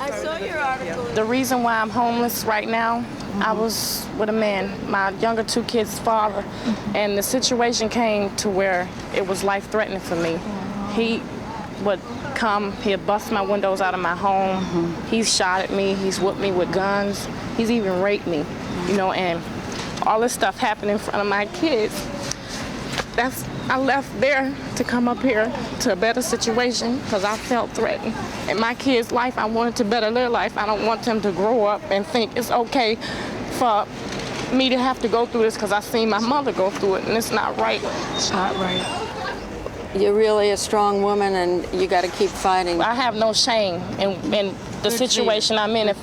I saw your article. The reason why I'm homeless right now, I was with a man, my younger 2 kids' father, and the situation came to where it was life-threatening for me. He would come, he'd bust my windows out of my home. He's shot at me, he's whipped me with guns, he's even raped me, you know, and all this stuff happened in front of my kids. I left there to come up here to a better situation because I felt threatened. In my kids' life, I wanted to better their life. I don't want them to grow up and think it's okay for me to have to go through this because I seen my mother go through it, and it's not right. It's not right. You're really a strong woman, and you got to keep fighting. I have no shame in the situation I'm in. If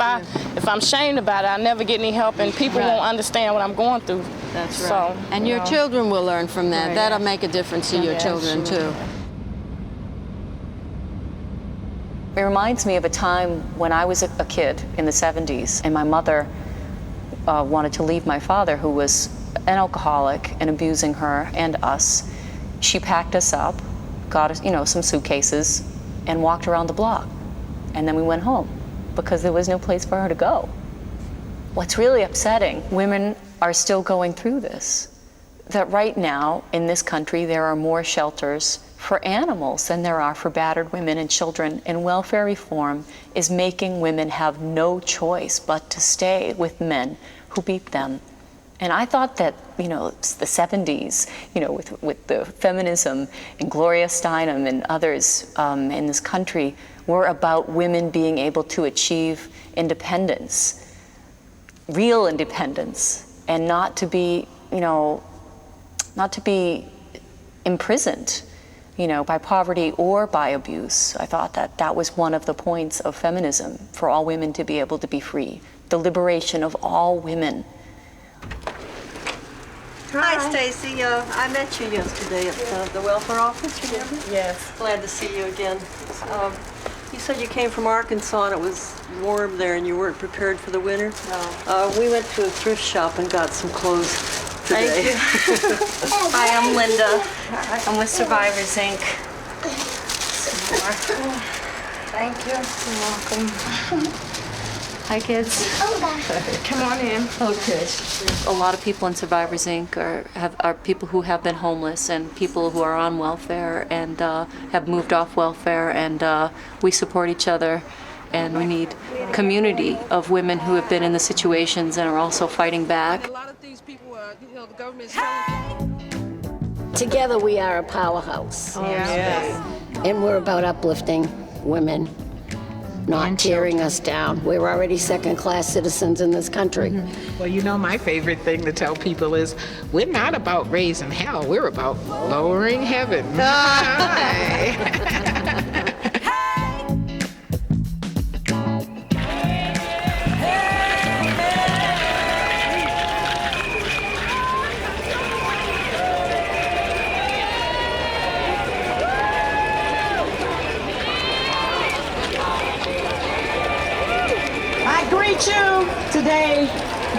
I'm shamed about it, I'll never get any help, and people won't understand what I'm going through. That's right. So, and your children will learn from that. That'll make a difference to your children, too. It reminds me of a time when I was a kid in the 70s, and my mother wanted to leave my father, who was an alcoholic and abusing her and us. She packed us up, got us, you know, some suitcases, and walked around the block. And then we went home because there was no place for her to go. What's really upsetting, women are still going through this. That right now in this country there are more shelters for animals than there are for battered women and children, and welfare reform is making women have no choice but to stay with men who beat them. And I thought that, you know, the 70s, you know, with the feminism and Gloria Steinem and others in this country were about women being able to achieve independence, real independence, and not to be, you know, not to be imprisoned, you know, by poverty or by abuse. I thought that that was one of the points of feminism, for all women to be able to be free, the liberation of all women. Hi, Stacy. I met you yesterday at the welfare office. Yes. Glad to see you again. You said you came from Arkansas and it was warm there and you weren't prepared for the winter. No. We went to a thrift shop and got some clothes today. Thank you. Hi, I'm Linda. I'm with Survivors, Inc. Thank you. You're welcome. Hi, kids. Come on in. Okay. A lot of people in Survivors, Inc. are people who have been homeless and people who are on welfare and have moved off welfare, and we support each other, and we need community of women who have been in the situations and are also fighting back. A lot of these people, the government's Together we are a powerhouse. Yes. And we're about uplifting women, not tearing us down. We're already second-class citizens in this country. Well, you know, my favorite thing to tell people is we're not about raising hell, we're about lowering heaven. I greet you today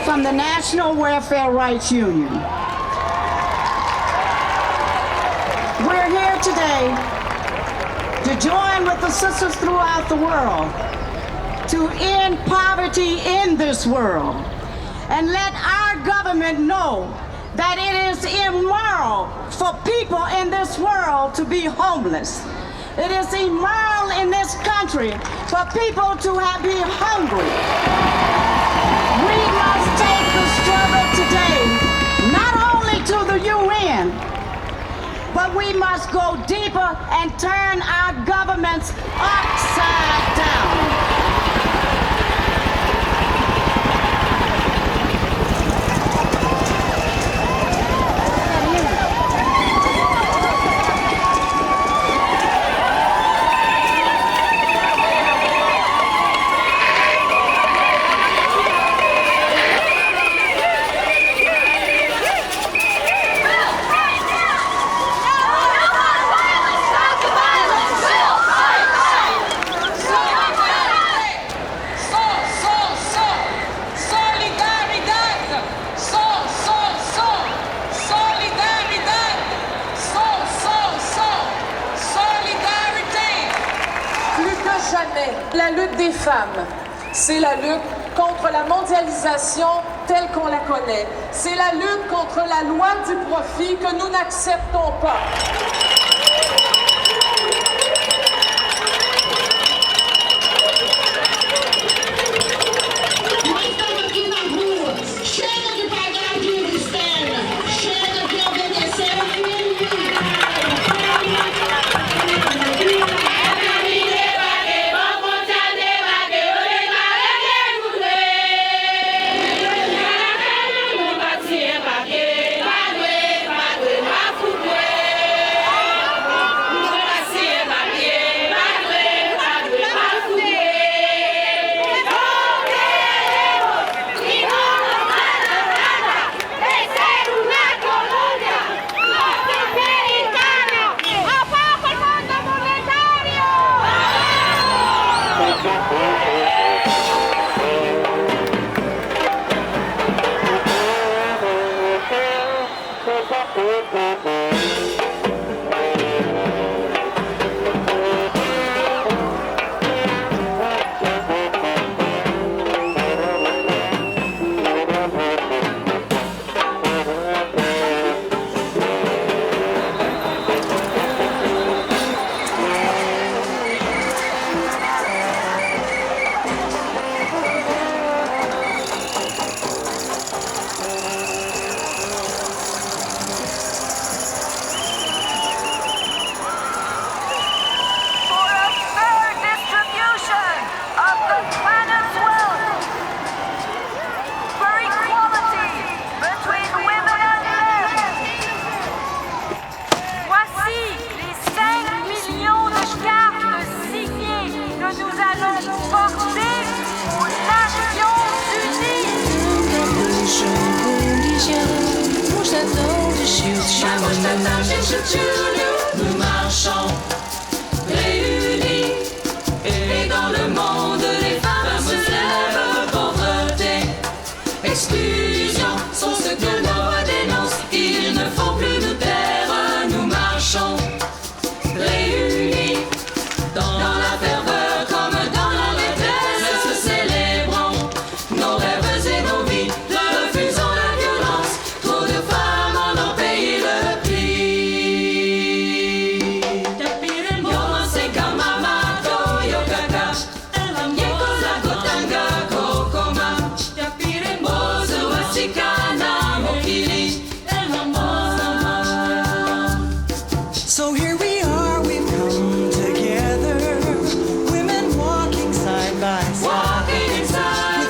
from the National Welfare Rights Union. We're here today to join with the sisters throughout the world to end poverty in this world and let our government know that it is immoral for people in this world to be homeless. It is immoral in this country for people to be hungry. We must take the struggle today, not only to the UN, but we must go deeper and turn our governments upside down. La lutte des femmes, c'est la lutte contre la mondialisation telle qu'on la connaît. C'est la lutte contre la loi du profit que nous n'acceptons pas. Nous marchons réunis et dans le monde les femmes se lèvent. Pauvreté, exclusion sont ce que nos voix dénoncent. Il ne faut plus nous taire. Nous marchons réunis dans la ferveur comme dans la détresse. Célébrons nos rêves et nos vies. Refusons la violence. Trop de femmes en ont payé le prix. Yo se kamamato yo kaka. Yeko la kotanga kokoma. Mozo wasikana mokili. So here we are, we've come together, women walking side by side, with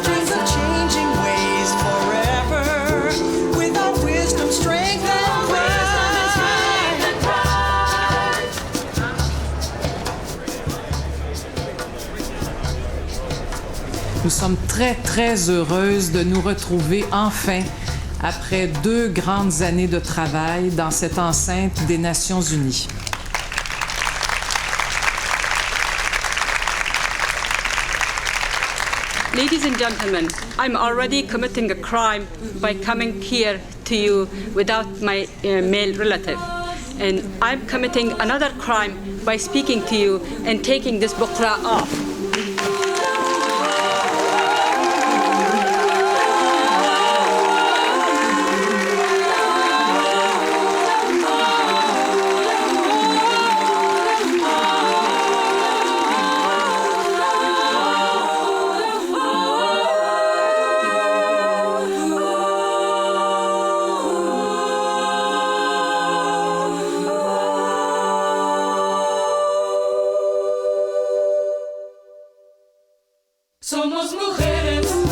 dreams of changing ways forever, with our wisdom, strength and pride. Nous sommes très heureuses de nous retrouver enfin après 2 grandes années de travail dans cette enceinte des Nations Unies. Ladies and gentlemen, I'm already committing a crime by coming here to you without my male relative. And I'm committing another crime by speaking to you and taking this bukra off. Somos mujeres.